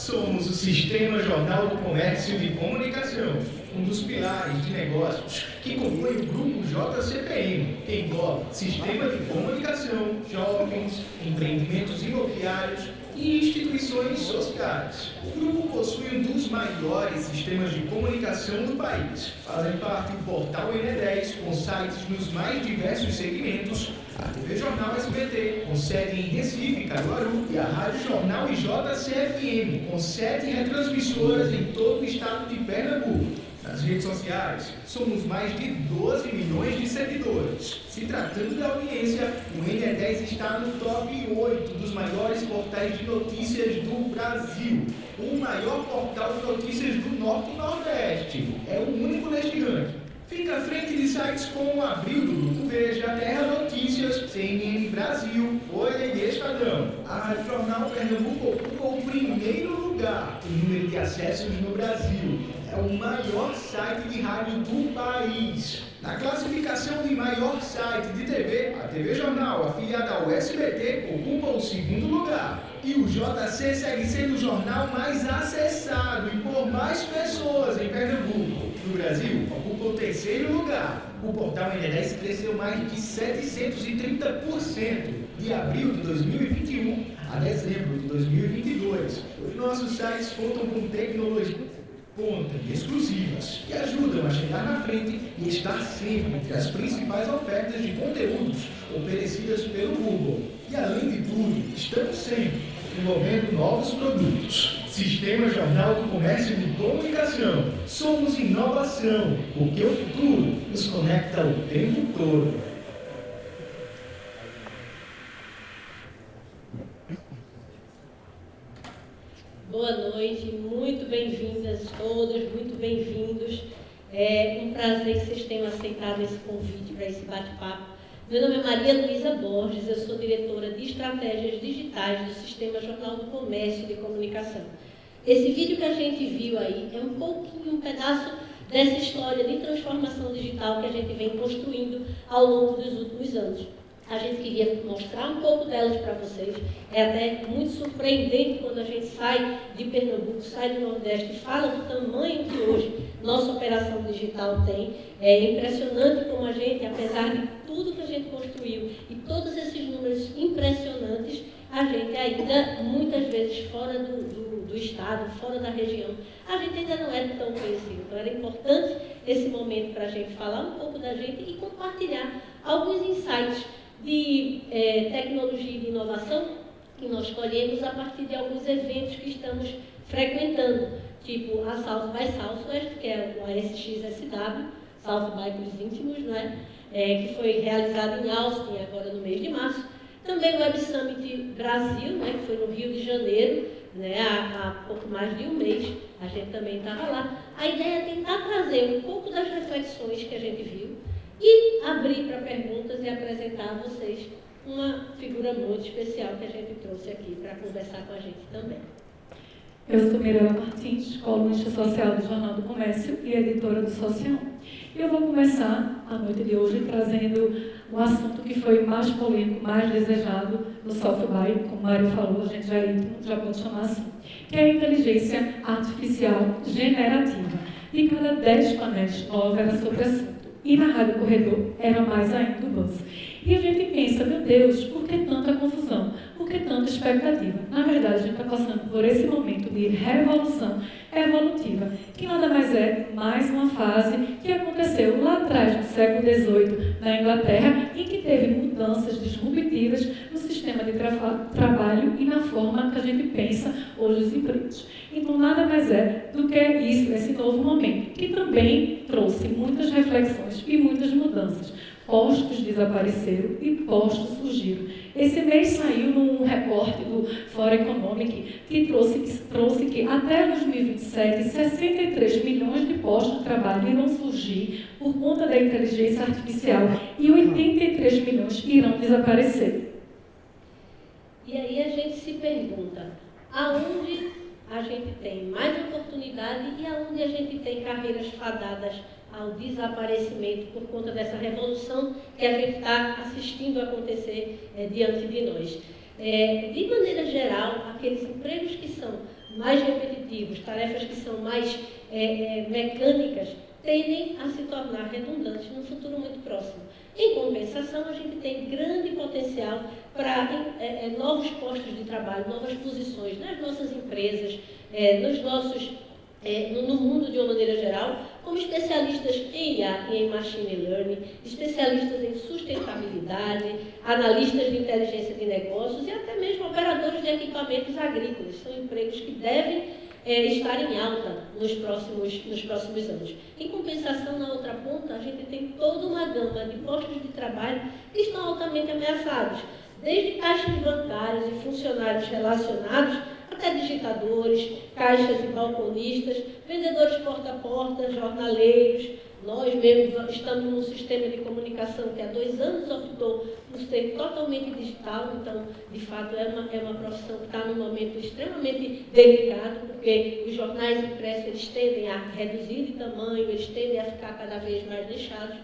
Somos o Sistema Jornal do Comércio de Comunicação, um dos pilares de negócios que compõe o grupo JCPM, que engloba sistema de comunicação, jovens, empreendimentos imobiliários e instituições sociais. O grupo possui um dos maiores sistemas de comunicação do país. Fazem parte do portal Ené10, com sites nos mais diversos segmentos, a TV Jornal SBT, com sede em Recife, Caruaru, e a Rádio Jornal JCFM, com 7 retransmissoras em todo o estado de Pernambuco. Nas redes sociais, somos mais de 12 milhões de seguidores. Se tratando da audiência, o Ené10 está no top 8 dos maiores portais de notícias do Brasil. O maior portal de notícias do Norte e Nordeste. É o único neste ranking. Fica à frente de sites como Abril do Grupo Veja, Terra Notícias, CNN Brasil, Folha e Estadão. A Rádio Jornal Pernambuco ocupa o primeiro lugar em número de acessos no Brasil. É o maior site de rádio do país. Na classificação de maior site de TV, a TV Jornal, afiliada ao SBT, ocupa o segundo lugar. E o JC segue sendo o jornal mais acessado e por mais pessoas em Pernambuco. No Brasil, ocupa o terceiro lugar. O portal Ené10 cresceu mais de 730% de abril de 2021 a dezembro de 2022. Os nossos sites contam com tecnologia ponta e exclusivas que ajudam a chegar na frente e estar sempre entre as principais ofertas de conteúdos oferecidas pelo Google. E além de tudo, estamos sempre desenvolvendo novos produtos. Sistema Jornal do Comércio de Comunicação. Somos inovação, porque o futuro nos conecta o tempo todo. Boa noite, muito bem-vindas todas, muito bem-vindos. É um prazer que vocês tenham aceitado esse convite para esse bate-papo. Meu nome é Maria Luísa Borges, eu sou diretora de Estratégias Digitais do Sistema Jornal do Comércio de Comunicação. Esse vídeo que a gente viu aí é um pouquinho, um pedaço dessa história de transformação digital que a gente vem construindo ao longo dos últimos anos. A gente queria mostrar um pouco delas para vocês. É até muito surpreendente quando a gente sai de Pernambuco, sai do Nordeste e fala do tamanho que hoje nossa operação digital tem. É impressionante como a gente, apesar de tudo que a gente construiu e todos esses números impressionantes, a gente ainda, muitas vezes, fora do estado, fora da região, a gente ainda não é tão conhecido. Então, era importante esse momento para a gente falar um pouco da gente e compartilhar alguns insights de tecnologia e de inovação que nós escolhemos a partir de alguns eventos que estamos frequentando, tipo a South by Southwest, que é o ASXSW, South by para os íntimos, não é? Que foi realizado em Austin agora no mês de março. Também o Web Summit Brasil, né, que foi no Rio de Janeiro, né, há pouco mais de um mês, a gente também estava lá. A ideia é tentar trazer um pouco das reflexões que a gente viu e abrir para perguntas e apresentar a vocês uma figura muito especial que a gente trouxe aqui para conversar com a gente também. Eu sou Mirela Martins, colunista social do Jornal do Comércio e editora do Social. E eu vou começar a noite de hoje trazendo um assunto que foi mais polêmico, mais desejado no South by, como a Mário falou, a gente já pode chamar assim, que é a inteligência artificial generativa. E cada 10 painéis 9 era sobre assunto. E na Rádio Corredor era mais ainda o buzz. E a gente pensa, meu Deus, por que tanta confusão? Por que tanta expectativa? Na verdade, a gente está passando por esse momento de revolução evolutiva, que nada mais é mais uma fase que aconteceu lá atrás, no século XVIII, na Inglaterra, e que teve mudanças disruptivas no sistema de trabalho e na forma que a gente pensa hoje os empregos. Então, nada mais é do que isso, esse novo momento, que também trouxe muitas reflexões e muitas mudanças. Postos desapareceram e postos surgiram. Esse mês saiu num reporte do Fórum Economic que trouxe que até 2027, 63 milhões de postos de trabalho irão surgir por conta da inteligência artificial e 83 milhões irão desaparecer. E aí a gente se pergunta, aonde a gente tem mais oportunidade e aonde a gente tem carreiras fadadas ao desaparecimento por conta dessa revolução que a gente está assistindo acontecer diante de nós. De maneira geral, aqueles empregos que são mais repetitivos, tarefas que são mais mecânicas, tendem a se tornar redundantes no futuro muito próximo. Em compensação, a gente tem grande potencial para novos postos de trabalho, novas posições nas nossas empresas, no mundo de uma maneira geral, como especialistas em IA e em Machine Learning, especialistas em sustentabilidade, analistas de inteligência de negócios e até mesmo operadores de equipamentos agrícolas. São empregos que devem estar em alta nos próximos anos. Em compensação, na outra ponta, a gente tem toda uma gama de postos de trabalho que estão altamente ameaçados, desde caixas bancárias e funcionários relacionados, até digitadores, caixas e balconistas, vendedores porta a porta, jornaleiros. Nós mesmos estamos num sistema de comunicação que há 2 anos optou por ser totalmente digital, então, de fato, é uma profissão que está num momento extremamente delicado, porque os jornais impressos eles tendem a reduzir de tamanho, eles tendem a ficar cada vez mais lixados,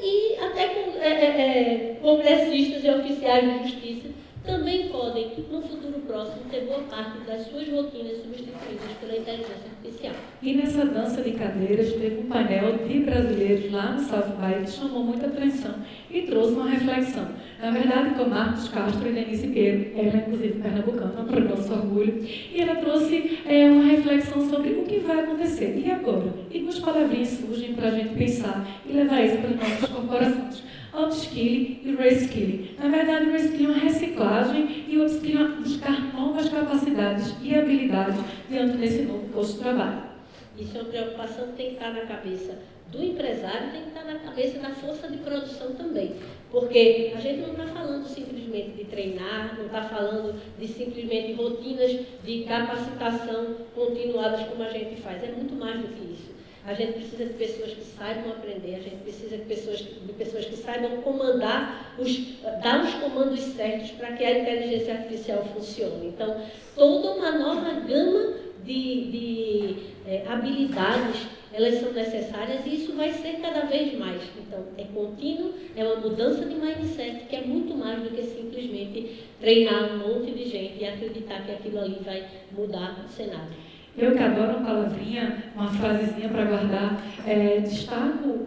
e até congressistas e oficiais de justiça também podem, no futuro próximo, ter boa parte das suas rotinas substituídas pela inteligência artificial. E nessa dança de cadeiras, teve um painel de brasileiros lá no South By que chamou muita atenção e trouxe uma reflexão. Na verdade, foi o Marcos Castro e Denise Guerreiro, ela inclusive pernambucana, para o nosso orgulho, e ela trouxe uma reflexão sobre o que vai acontecer. E agora? E duas palavrinhas surgem para a gente pensar e levar isso para as nossas corporações. Upskilling e reskilling. Na verdade, o reskilling é uma reciclagem e o upskilling é buscar novas capacidades e habilidades diante desse novo posto de trabalho. Isso é uma preocupação que tem que estar na cabeça do empresário, tem que estar na cabeça da força de produção também. Porque a gente não está falando simplesmente de treinar, não está falando de simplesmente rotinas de capacitação continuadas como a gente faz. É muito mais do que isso. A gente precisa de pessoas que saibam aprender, a gente precisa de pessoas que saibam comandar, dar os comandos certos para que a inteligência artificial funcione. Então, toda uma nova gama de habilidades, elas são necessárias e isso vai ser cada vez mais. Então, é contínuo, é uma mudança de mindset que é muito mais do que simplesmente treinar um monte de gente e acreditar que aquilo ali vai mudar o cenário. Eu que adoro uma palavrinha, uma frasezinha para guardar, destaco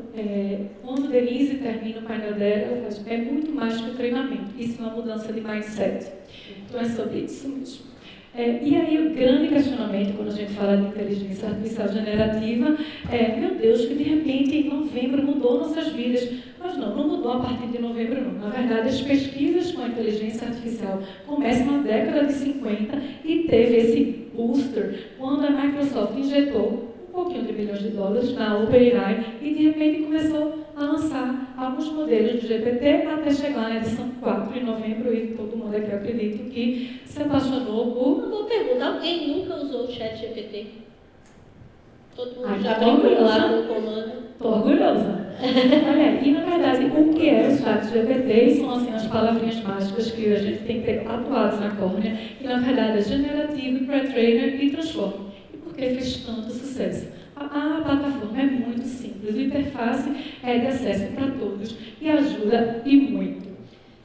quando Denise termina o painel dela, ela faz, é muito mais que o treinamento, isso é uma mudança de mindset. Então é sobre isso mesmo. E aí o grande questionamento quando a gente fala de inteligência artificial generativa meu Deus, que de repente em novembro mudou nossas vidas. Mas não mudou a partir de novembro não. Na verdade, as pesquisas com a inteligência artificial começam na década de 50 e teve esse booster quando a Microsoft injetou um pouquinho de bilhões de dólares na OpenAI e de repente começou a lançar alguns modelos do GPT até chegar na edição 4 em novembro e todo mundo aqui, eu acredito, que se apaixonou por... Uma boa pergunta. Alguém nunca usou o ChatGPT? Todo mundo já tô brincou lá orgulhosa. com o comando? Estou orgulhosa. E, na verdade, o que é o ChatGPT são assim, as palavrinhas mágicas que a gente tem que ter atuadas na córnea, que, na verdade, é generativo, pré-trainer e transforma. E por que fez tanto sucesso? A plataforma é muito simples, a interface é de acesso para todos e ajuda e muito.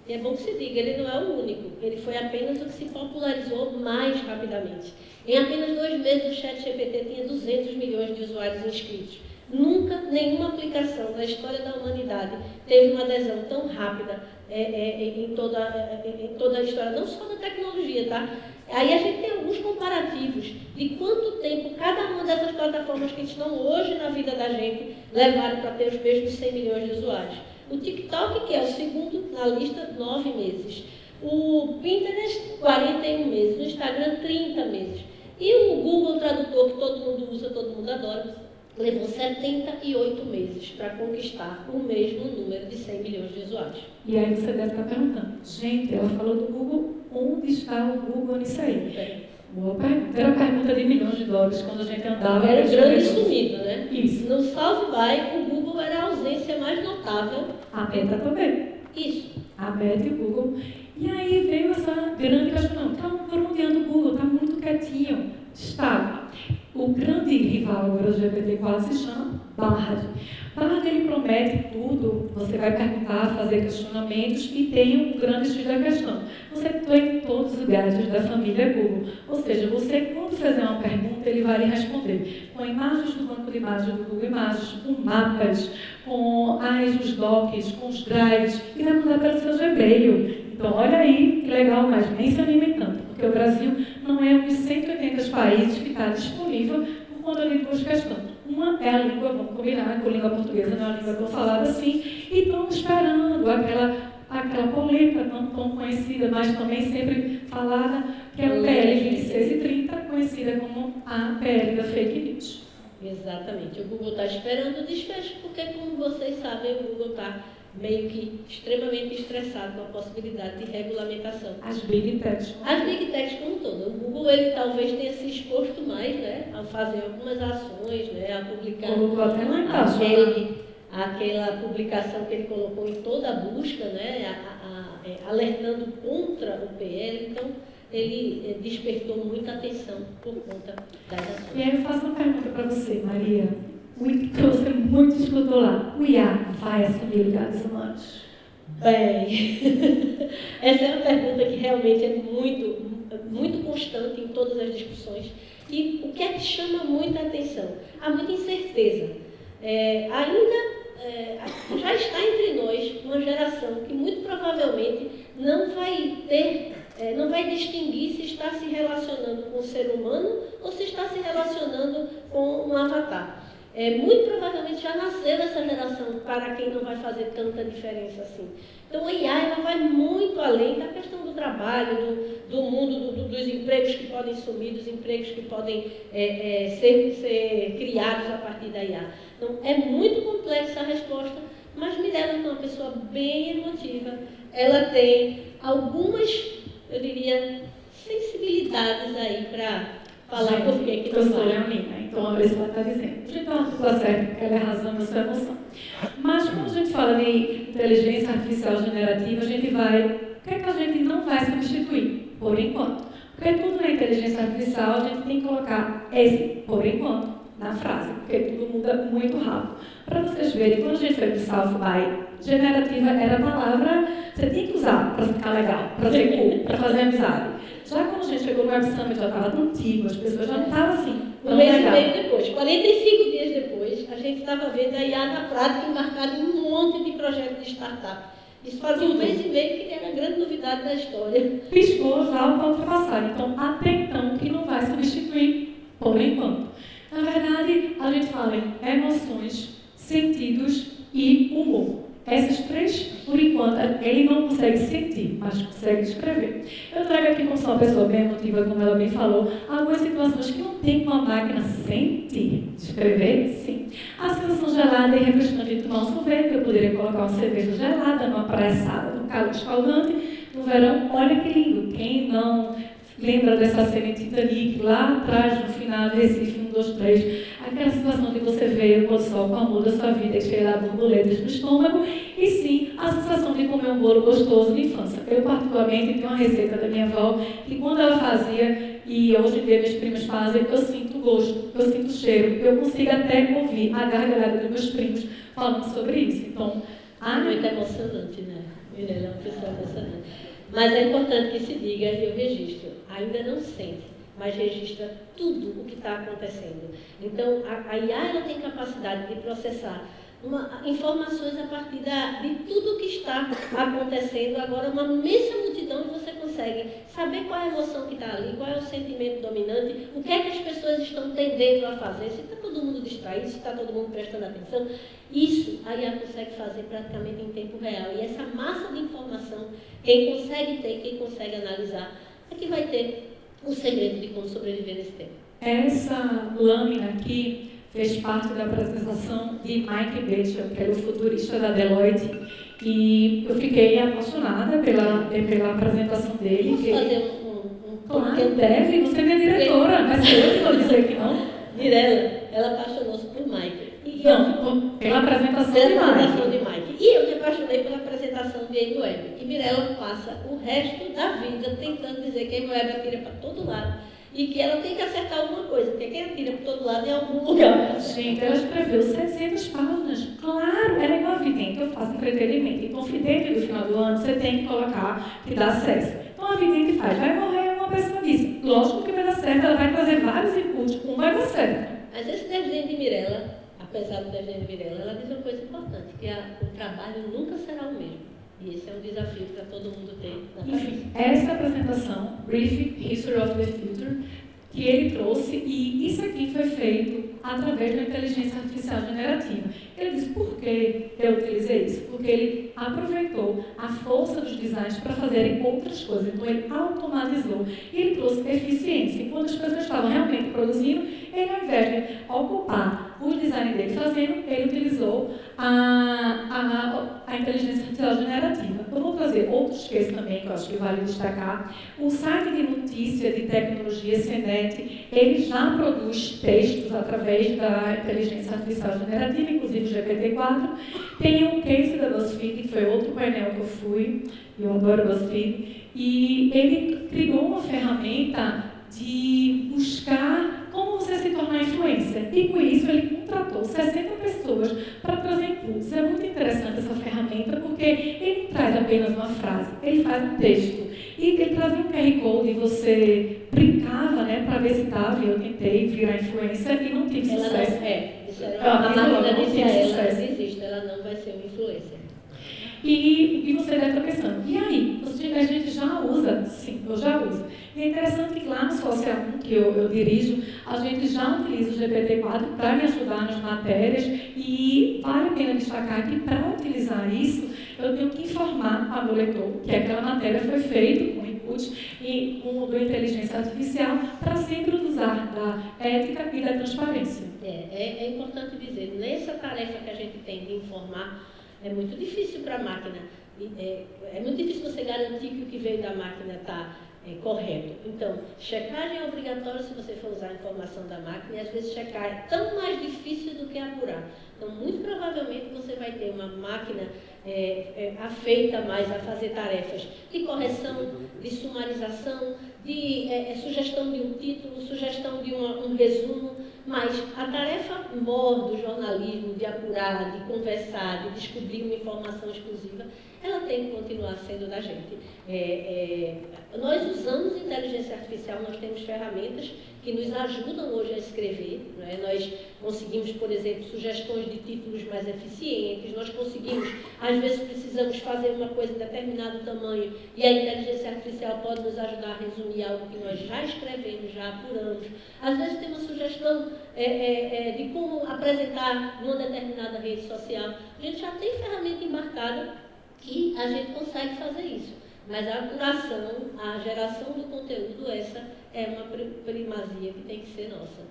E é bom que se diga, ele não é o único, ele foi apenas o que se popularizou mais rapidamente. Em apenas 2 meses, o ChatGPT tinha 200 milhões de usuários inscritos. Nunca nenhuma aplicação da história da humanidade teve uma adesão tão rápida em toda a história, não só da tecnologia, tá? Aí a gente tem alguns comparativos de quanto tempo cada uma dessas plataformas que estão hoje na vida da gente levaram para ter os mesmos 100 milhões de usuários. O TikTok, que é o segundo na lista, 9 meses. O Pinterest, 41 meses. O Instagram, 30 meses. E o Google Tradutor, que todo mundo usa, todo mundo adora, levou 78 meses para conquistar o mesmo número de 100 milhões de usuários. E aí você deve estar perguntando, gente, ela falou do Google, onde está o Google nisso aí? Boa pergunta. Era a pergunta de milhões de dólares quando a gente andava. Era o grande sumido, né? Isso. No South By, o Google era a ausência mais notável. A Meta também. Isso. A Meta e o Google. E aí veio essa grande questão. Então, por onde anda o Google? Está muito quietinho. Estava. O o grande rival agora do GPT-4 se chama Bard. Bard, ele promete tudo, você vai perguntar, fazer questionamentos e tem um grande X da questão. Você tem todos os gadgets da família Google. Ou seja, você, quando fizer uma pergunta, ele vai lhe responder com imagens do banco de imagens do Google Imagens, com mapas, com os docs, com os drives, e vai mandar pelo seu Gmail. Então, olha aí, que legal, mas nem se anime tanto, porque o Brasil não é um dos 180 países que está disponível por conta de duas questões. Uma é a língua, vamos combinar, com a língua portuguesa não é uma língua tão falada assim, e estamos esperando aquela polêmica não tão conhecida, mas também sempre falada, que é a PL 2630, conhecida como a PL da fake news. Exatamente. O Google está esperando o desfecho, porque, como vocês sabem, o Google está meio que extremamente estressado com a possibilidade de regulamentação. As Big Techs. As Big Techs como todo. O Google, ele talvez tenha se exposto mais, né, a fazer algumas ações, né, a publicar Colocou até lá embaixo, aquela publicação que ele colocou em toda a busca, né, alertando contra o PL. Então, ele despertou muita atenção por conta das ações. E aí eu faço uma pergunta para você, Maria. Que você muito escutou lá. O IA vai assumir o lugar dos humanos? Bem, essa é uma pergunta que realmente é muito constante em todas as discussões. E o que é que chama muita atenção? Há muita incerteza. Já está entre nós uma geração que muito provavelmente não vai distinguir se está se relacionando com o ser humano ou se está se relacionando com um avatar. Muito provavelmente já nasceu essa geração para quem não vai fazer tanta diferença assim. Então, a IA ela vai muito além da questão do trabalho, do mundo, dos empregos que podem sumir, dos empregos que podem ser criados a partir da IA. Então, é muito complexa a resposta, mas Mirella é uma pessoa bem emotiva. Ela tem algumas, eu diria, sensibilidades aí para falar por que eu sou leonina, então a Alessa está dizendo. A gente está tudo certo, porque ela é razão na sua emoção. Mas quando a gente fala de inteligência artificial generativa, a gente vai... O que é que a gente não vai substituir, por enquanto? Porque tudo na inteligência artificial a gente tem que colocar esse, por enquanto, na frase, porque tudo muda muito rápido. Para vocês verem, quando a gente foi para o South by, generativa era a palavra que você tinha que usar para ficar legal, para ser cool, para fazer amizade. Já quando a gente chegou no Web Summit, já estava tão antigo, as pessoas já não estavam assim. Um mês e meio depois, 45 dias depois, a gente estava vendo a IA na prática embarcada em um monte de projetos de startup. Isso fazia um mês e meio que era a grande novidade da história. Piscou já para ultrapassar. Então, até então, que não vai substituir, por enquanto. Na verdade, a gente fala em emoções, sentidos e humor. Essas três, por enquanto, ele não consegue sentir, mas consegue escrever. Eu trago aqui, como sou uma pessoa bem emotiva, como ela bem falou, algumas situações que não tem uma máquina sentir. Escrever, sim. A sensação gelada e refrescante de tomar um sorvete, eu poderia colocar uma cerveja gelada, numa pressada, num caldo escaldante. No verão, olha que lindo. Quem não lembra dessa cena em Titanic, lá atrás, no final de Recife, 1, 2, 3, aquela situação de você ver o pôr do sol com a amor da sua vida, cheirar borboletas no estômago, e sim, a sensação de comer um bolo gostoso de infância. Eu, particularmente, tenho uma receita da minha avó, que quando ela fazia, e hoje em dia minhas primas fazem, eu sinto gosto, eu sinto cheiro, eu consigo até ouvir a gargalhada dos meus primos falando sobre isso. Então, muito emocionante, né? Mirella é uma pessoa emocionante. Mas é importante que se diga, e eu registro, ainda não sente, mas registra tudo o que está acontecendo. Então, a IA ela tem capacidade de processar informações a partir de tudo o que está acontecendo. Agora, uma imensa multidão, e você consegue saber qual é a emoção que está ali, qual é o sentimento dominante, o que é que as pessoas estão tendendo a fazer, se está todo mundo distraído, se está todo mundo prestando atenção. Isso a IA consegue fazer praticamente em tempo real. E essa massa de informação, quem consegue ter, quem consegue analisar, é que vai ter o segredo de como sobreviver nesse tempo. Essa lâmina aqui fez parte da apresentação de Mike Batchel, que era o futurista da Deloitte, e eu fiquei apaixonada pela apresentação dele. Posso fazer Claro, deve, você é minha diretora, mas eu que vou dizer que não. Mirella, ela apaixonou-se por Mike. Pela apresentação de Mike. E eu me apaixonei pela apresentação de Amy Webb. E Mirella passa o resto da vida tentando dizer que Amy Webb atira para todo lado. e que ela tem que acertar alguma coisa, porque quem atira por todo lado em algum lugar. Gente, ela escreveu 600 páginas. Claro, ela é igual vidente, eu faço entretenimento. Então, vidente do final do ano, você tem que colocar que dá acesso. Então, a vidente faz, vai morrer uma pessoa disso. Lógico que vai dar certo, ela vai trazer vários inputs, um vai dar certo. Mas esse desenho de Mirella, apesar do desenho de Mirella, ela diz uma coisa importante, que o trabalho nunca será o mesmo. E esse é um desafio para todo mundo ter na cabeça. Enfim, essa apresentação, Brief History of the Future, que ele trouxe, e isso aqui foi feito através da inteligência artificial generativa. Ele disse, por que eu utilizei isso? Porque ele aproveitou a força dos designs para fazerem outras coisas. Então, ele automatizou e ele trouxe eficiência. Enquanto as pessoas estavam realmente produzindo, ele, ao invés de ocupar o design dele fazendo, ele utilizou a inteligência artificial generativa. Eu vou trazer outros cases também, que eu acho que vale destacar. O site de notícia de tecnologia, CNET, ele já produz textos através da inteligência artificial generativa, inclusive o GPT-4. Tem um case da BuzzFeed, que foi outro painel que eu fui, eu adoro BuzzFeed, e ele criou uma ferramenta de buscar como você se tornar influencer. E com isso ele contratou 60 pessoas para trazer inputs. É muito interessante essa ferramenta porque ele não traz apenas uma frase, ele faz um texto. E ele trazia um QR Code e você brincava, né, para ver se estava. Eu tentei virar influencer e não tive sucesso. A máquina disse a ela, desista, ela não vai ser uma influencer. E você deve estar pensando, e aí? A gente já usa? Sim, eu já uso. E é interessante que lá no Social 1, que eu dirijo, a gente já utiliza o GPT-4 para me ajudar nas matérias e vale a pena destacar que para utilizar isso, eu tenho que informar ao meu leitor que aquela matéria foi feita com input e com a inteligência artificial para sempre usar da ética e da transparência. É importante dizer, nessa tarefa que a gente tem de informar, é muito difícil para a máquina. É muito difícil você garantir que o que veio da máquina está correto. Então, checagem é obrigatória se você for usar a informação da máquina, e às vezes checar é tão mais difícil do que apurar. Então, muito provavelmente você vai ter uma máquina afeita mais a fazer tarefas de correção, de sumarização, de sugestão de um título, sugestão de um resumo, mas a tarefa mor do jornalismo, de apurar, de conversar, de descobrir uma informação exclusiva, ela tem que continuar sendo da gente. Nós usamos inteligência artificial, nós temos ferramentas que nos ajudam hoje a escrever, né? Nós conseguimos, por exemplo, sugestões de títulos mais eficientes, nós conseguimos, às vezes precisamos fazer uma coisa de determinado tamanho e a inteligência artificial pode nos ajudar a resumir algo que nós já escrevemos, já apuramos. Às vezes tem uma sugestão de como apresentar numa determinada rede social. A gente já tem ferramenta embarcada que a gente consegue fazer isso. Mas a apuração, a geração do conteúdo, essa é uma primazia que tem que ser nossa.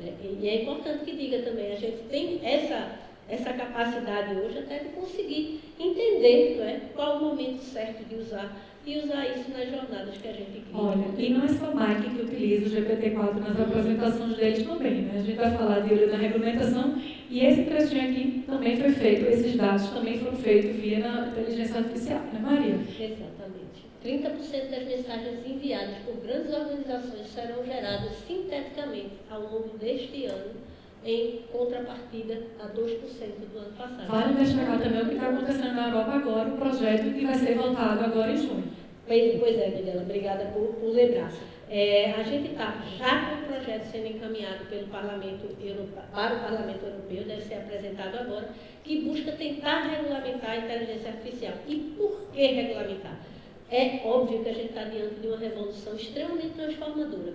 Né? E é importante que diga também, a gente tem essa capacidade hoje até de conseguir entender, não é, qual o momento certo de usar e usar isso nas jornadas que a gente cria. Olha, e não é só a Mike que utiliza o GPT-4 nas apresentações deles também, né? A gente vai falar de olho na regulamentação e esse trechinho aqui também foi feito, esses dados também foram feitos via na inteligência artificial, né, Maria? Exatamente. 30% das mensagens enviadas por grandes organizações serão geradas sinteticamente ao longo deste ano, em contrapartida a 2% do ano passado. Vale destacar também o que está acontecendo na Europa agora, o projeto que vai ser votado agora em junho. Pois é, Mirella, obrigada por lembrar. A gente está já com o projeto sendo encaminhado para o Parlamento Europeu, deve ser apresentado agora, que busca tentar regulamentar a inteligência artificial. E por que regulamentar? É óbvio que a gente está diante de uma revolução extremamente transformadora.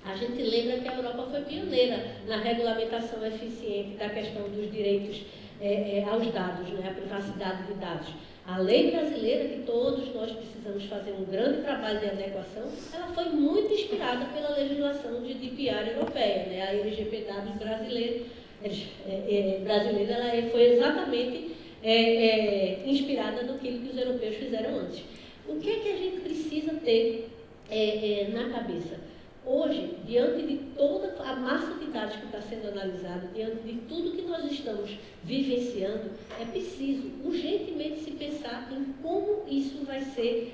A gente lembra que a Europa foi pioneira na regulamentação eficiente da questão dos direitos aos dados, né, a privacidade de dados. A lei brasileira, que todos nós precisamos fazer um grande trabalho de adequação, ela foi muito inspirada pela legislação GDPR europeia, né, a LGPD brasileira, ela foi exatamente inspirada no que os europeus fizeram antes. O que é que a gente precisa ter na cabeça? Hoje, diante de toda a massa de dados que está sendo analisada, diante de tudo que nós estamos vivenciando, é preciso urgentemente se pensar em como isso vai ser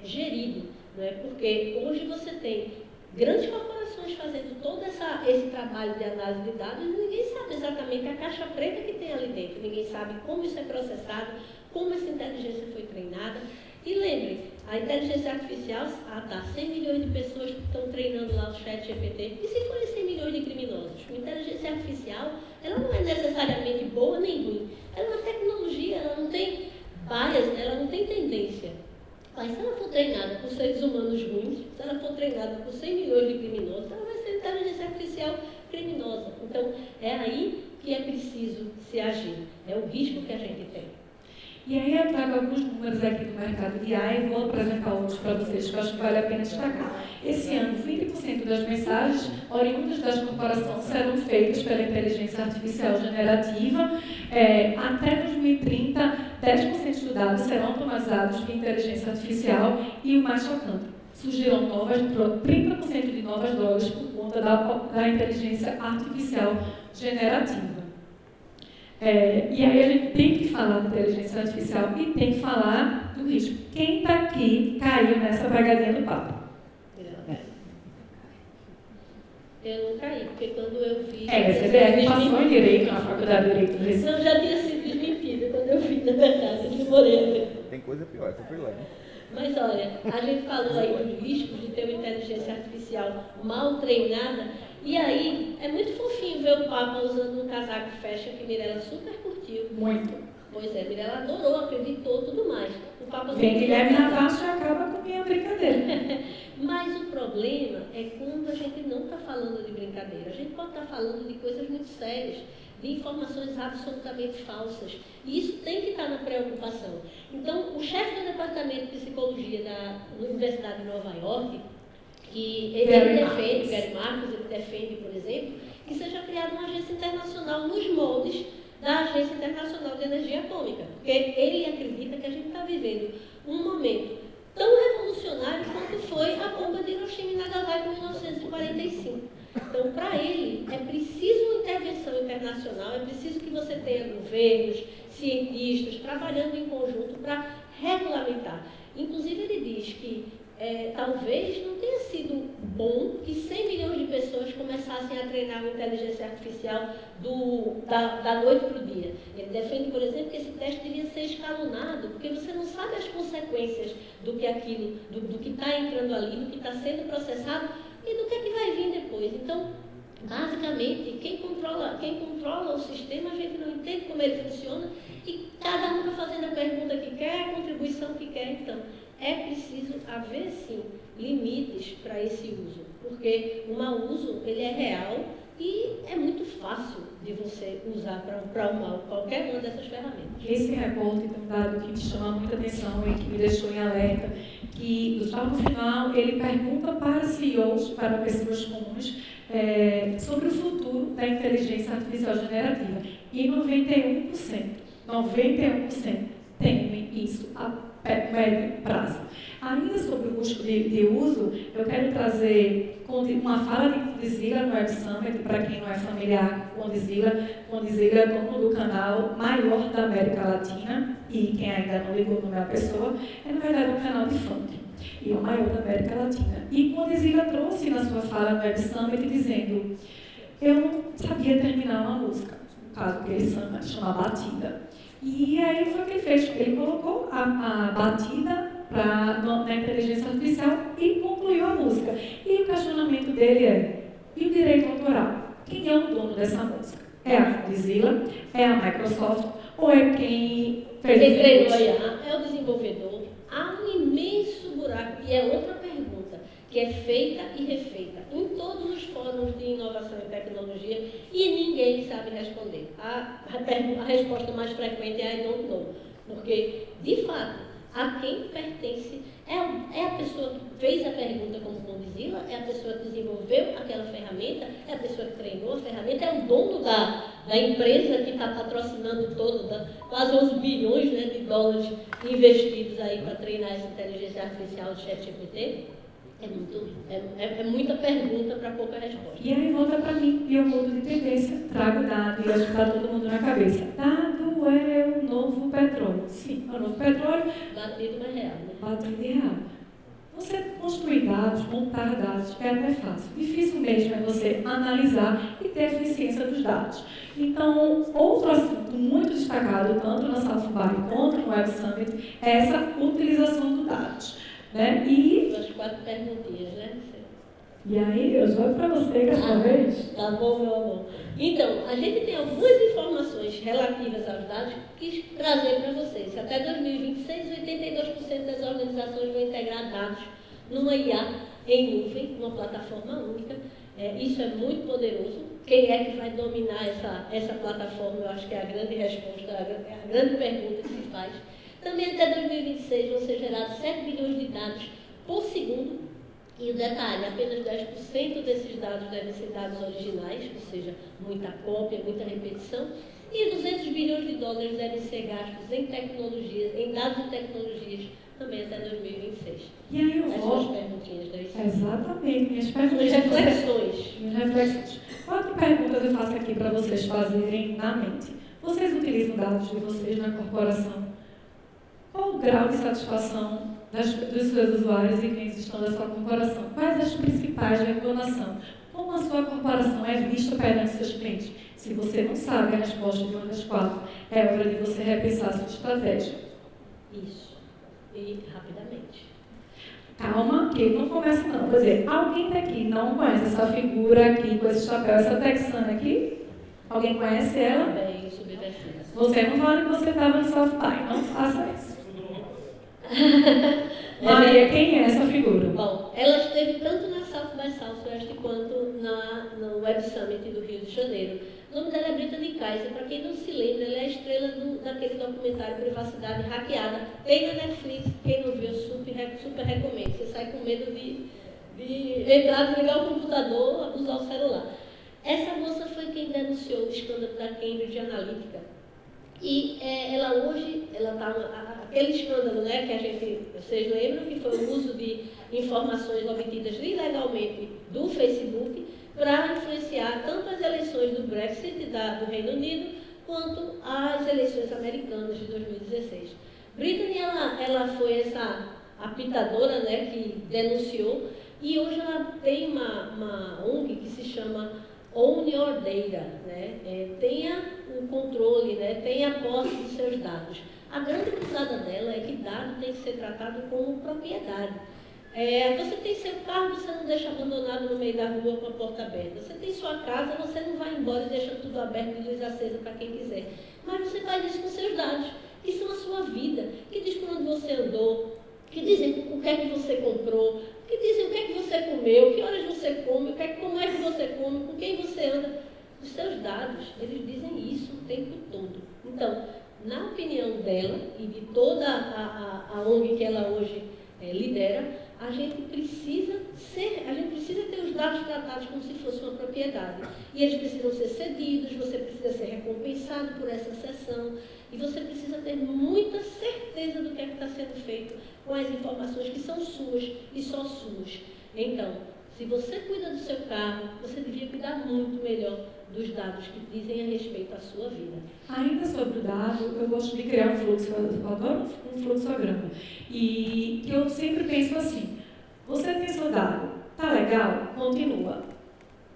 gerido. Não é? Porque hoje você tem grandes corporações fazendo todo esse trabalho de análise de dados, e ninguém sabe exatamente a caixa preta que tem ali dentro, ninguém sabe como isso é processado, como essa inteligência foi treinada. E lembre, a inteligência artificial, 100 milhões de pessoas estão treinando lá o ChatGPT, e se forem 100 milhões de criminosos? A inteligência artificial, ela não é necessariamente boa nem ruim, ela é uma tecnologia, ela não tem bias, ela não tem tendência. Mas se ela for treinada por seres humanos ruins, se ela for treinada por 100 milhões de criminosos, ela vai ser inteligência artificial criminosa. Então, é aí que é preciso se agir, é o risco que a gente tem. E aí eu trago alguns números aqui do mercado de AI e vou apresentar outros para vocês, que eu acho que vale a pena destacar. Esse ano, 20% das mensagens oriundas das corporações serão feitas pela inteligência artificial generativa. Até 2030, 10% dos dados serão automatizados via inteligência artificial e o mais chocante, surgirão 30% de novas drogas por conta da inteligência artificial generativa. E aí a gente tem que falar de inteligência artificial e tem que falar do risco. Quem está aqui caiu nessa pegadinha do papo? Eu não caí, porque quando eu vi... CBF passou em Direito, na Faculdade de Direito do Recife. Eu já tinha sido desmentida quando eu vi, na verdade, eu demorei a ver. Tem coisa pior, essa foi lá, né? Mas olha, a gente falou aí dos riscos de ter uma inteligência artificial mal treinada, e aí é muito fofinho ver o Papa usando um casaco fashion que Mirella super curtiu. Muito. Pois é, Mirella adorou, acreditou, tudo mais. O Papa Vem Guilherme Navasso e acaba com minha brincadeira. Mas o problema é quando a gente não está falando de brincadeira. A gente pode estar falando de coisas muito sérias, de informações absolutamente falsas. E isso tem que estar na preocupação. Então, o chefe do Departamento de Psicologia da Universidade de Nova York, que ele defende, Gary Marcus, ele defende, por exemplo, que seja criada uma agência internacional nos moldes da Agência Internacional de Energia Atômica. Porque ele acredita que a gente está vivendo um momento tão revolucionário quanto foi a bomba de Hiroshima e Nagasaki em 1945. Então, para ele, é preciso uma intervenção internacional, é preciso que você tenha governos, cientistas, trabalhando em conjunto para regulamentar. Inclusive, ele diz que talvez não tenha sido bom que 100 milhões de pessoas começassem a treinar a inteligência artificial da noite para o dia. Ele defende, por exemplo, que esse teste devia ser escalonado, porque você não sabe as consequências do que está entrando ali, do que está sendo processado e do que é que vai vir depois. Então, basicamente, quem controla o sistema, a gente não entende como ele funciona e cada um está fazendo a pergunta que quer, a contribuição que quer. Então, é preciso haver, sim, limites para esse uso, porque o mau uso, ele é real e é muito fácil de você usar para o mal qualquer uma dessas ferramentas. Esse reporte tem um dado que me chama muita atenção e que me deixou em alerta, que lá no final ele pergunta para CEOs, para pessoas comuns, sobre o futuro da inteligência artificial generativa. E 91% temem isso a médio prazo. Ainda sobre o custo de uso, eu quero trazer uma fala de Condzilla no Web Summit, para quem não é familiar com Condzilla é dono do canal maior da América Latina, e quem ainda não ligou no Minha Pessoa, é na verdade um canal de funk, e é o maior da América Latina. E Condzilla trouxe na sua fala no Web Summit dizendo: eu não sabia terminar uma música, no caso que ele chama Batida. E aí foi o que ele fez, ele colocou a batida na inteligência artificial e concluiu a música. E o questionamento dele e o direito autoral? Quem é o dono dessa música? É a Condzilla? É a Microsoft? Ou é quem fez Quem treinou a IA? É o desenvolvedor? Há um imenso buraco, e é outra pergunta, que é feita e refeita em todos os fóruns de inovação e tecnologia e ninguém sabe responder. A resposta mais frequente é I don't know, porque, de fato, a quem pertence é a pessoa que fez a pergunta como Condzilla, é a pessoa que desenvolveu aquela ferramenta, é a pessoa que treinou a ferramenta, é o dono da empresa que está patrocinando quase 11 bilhões, né, de dólares investidos aí para treinar essa inteligência artificial do ChatGPT. É muita pergunta para pouca resposta. E aí volta para mim, e eu mudo de tendência, trago dado, e acho que está todo mundo na cabeça. Dado é o novo petróleo. Sim, é o novo petróleo. Batido, mas real, né? Batido e real. Você construir dados, montar dados, é até fácil. Difícil mesmo é você analisar e ter eficiência dos dados. Então, outro assunto muito destacado, tanto na South By quanto no Web Summit, é essa utilização dos dados. Né? E As 4 perguntinhas, né? aí, eu jogo para você dessa vez. Tá bom, meu amor. Então, a gente tem algumas informações relativas aos dados que quis trazer para vocês. Até 2026, 82% das organizações vão integrar dados numa IA em nuvem, numa plataforma única. Isso é muito poderoso. Quem é que vai dominar essa plataforma? Eu acho que é a grande resposta, a grande pergunta que se faz. Também até 2026 vão ser gerados 7 bilhões de dados por segundo. E o detalhe, apenas 10% desses dados devem ser dados originais, ou seja, muita cópia, muita repetição. E 200 bilhões de dólares devem ser gastos em tecnologias, em dados e tecnologias, também até 2026. E aí eu As vou... suas perguntinhas daí. Exatamente, minhas As perguntas. reflexões. Minhas reflexões. 4 perguntas eu faço aqui para vocês fazerem na mente. Vocês utilizam dados de vocês na corporação? Qual o grau de satisfação dos seus usuários e clientes estão da sua corporação? Quais as principais reclamações? Como a sua corporação é vista perante seus clientes? Se você não sabe a resposta de uma das 4, é hora de você repensar a sua estratégia. Isso. E rapidamente. Calma, que não começa não. Quer dizer, alguém daqui não conhece essa figura aqui, com esse chapéu, essa texana aqui? Alguém conhece ela? Bem subversiva. Você não fala que você estava no South By, não faça isso. Maria, quem é essa figura? Bom, ela esteve tanto na South by Southwest quanto no Web Summit do Rio de Janeiro. O nome dela é Brittany Kaiser. Para quem não se lembra, ela é a estrela daquele documentário Privacidade Hackeada. Tem na Netflix, quem não viu, super recomendo. Você sai com medo de entrar, desligar o computador, usar o celular. Essa moça foi quem denunciou o escândalo da Cambridge Analytica. E ela hoje, aquele escândalo, né, que vocês lembram, que foi o uso de informações obtidas ilegalmente do Facebook para influenciar tanto as eleições do Brexit do Reino Unido, quanto as eleições americanas de 2016. Brittany, ela foi essa apitadora, né, que denunciou, e hoje ela tem uma ONG que se chama Own Your Data, né? Tenha o controle, né? Tenha a posse dos seus dados. A grande cruzada dela é que dado tem que ser tratado como propriedade. Você tem seu carro, você não deixa abandonado no meio da rua com a porta aberta. Você tem sua casa, você não vai embora e deixa tudo aberto e luz acesa para quem quiser. Mas você faz isso com seus dados, que são a sua vida, que diz por onde você andou, que dizem o que é que você comprou, que dizem o que é que você comeu, que horas você come, como é que você come, com quem você anda. Os seus dados, eles dizem isso o tempo todo. Então, na opinião dela e de toda a ONG que ela hoje lidera, a gente precisa ter os dados tratados como se fosse uma propriedade. E eles precisam ser cedidos, você precisa ser recompensado por essa cessão, e você precisa ter muita certeza do que é que está sendo feito com as informações que são suas e só suas. Então, se você cuida do seu carro, você devia cuidar muito melhor dos dados que dizem a respeito à sua vida. Ainda sobre o dado, eu gosto de criar um fluxo, eu adoro um fluxograma. E que eu sempre penso assim, você tem seu dado, tá legal? Continua.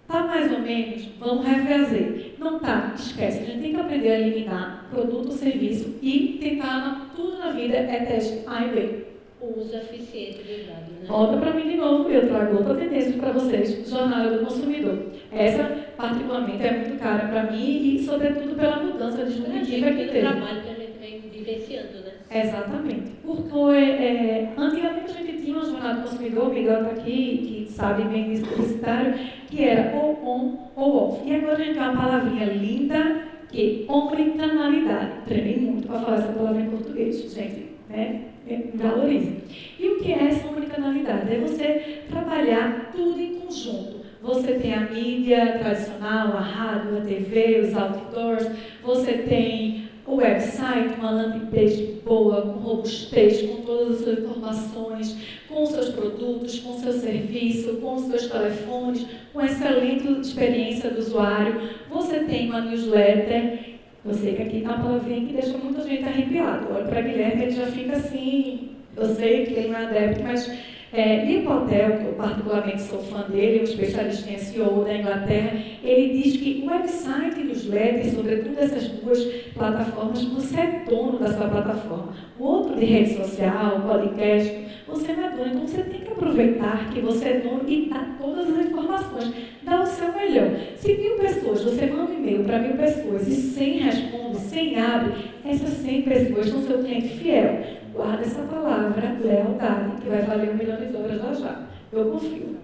Tá mais ou menos? Vamos refazer. Não tá? Esquece. A gente tem que aprender a eliminar produto ou serviço e tentar, tudo na vida é teste A e B. O uso eficiente dos dados, né? Volta para mim de novo, eu trago outra tendência para vocês, jornada do consumidor. Essa, particularmente, é muito cara para mim e, sobretudo, pela mudança disruptiva que teve. Trabalho que a gente vem vivenciando, né? Exatamente. Porque antigamente a gente tinha uma jornada do consumidor, o Miguel está aqui, que sabe bem disso publicitário, que era ou on ou off. E agora a gente tem uma palavrinha linda, que é omnicanalidade. Treinei muito para falar essa palavra em português, gente, né? Valorize. E o que é essa omnicanalidade? É você trabalhar tudo em conjunto. Você tem a mídia tradicional, a rádio, a TV, os outdoors, você tem o website, uma landing page boa, com robustez, com todas as suas informações, com os seus produtos, com o seu serviço, com os seus telefones, com excelente experiência do usuário. Você tem uma newsletter. Eu sei que aqui está uma palavrinha que deixa muita gente arrepiada. Olha para Guilherme, ele já fica assim, eu sei que ele não é adepto, mas Neil Patel, que eu particularmente sou fã dele, um especialista em SEO da Inglaterra, ele diz que o website e newsletter, sobretudo essas duas plataformas, você é dono da sua plataforma. O outro de rede social, podcast, você não é dono, então você tem que aproveitar que você é dono e dar todas as informações, dar o seu melhor. Se 1000 pessoas, você manda um e-mail para 1000 pessoas e 100 respondem, 100 abrem, essas 100 pessoas são seu cliente fiel. Guarda essa palavra, lealdade, que vai valer $1 milhão já já. Eu confio.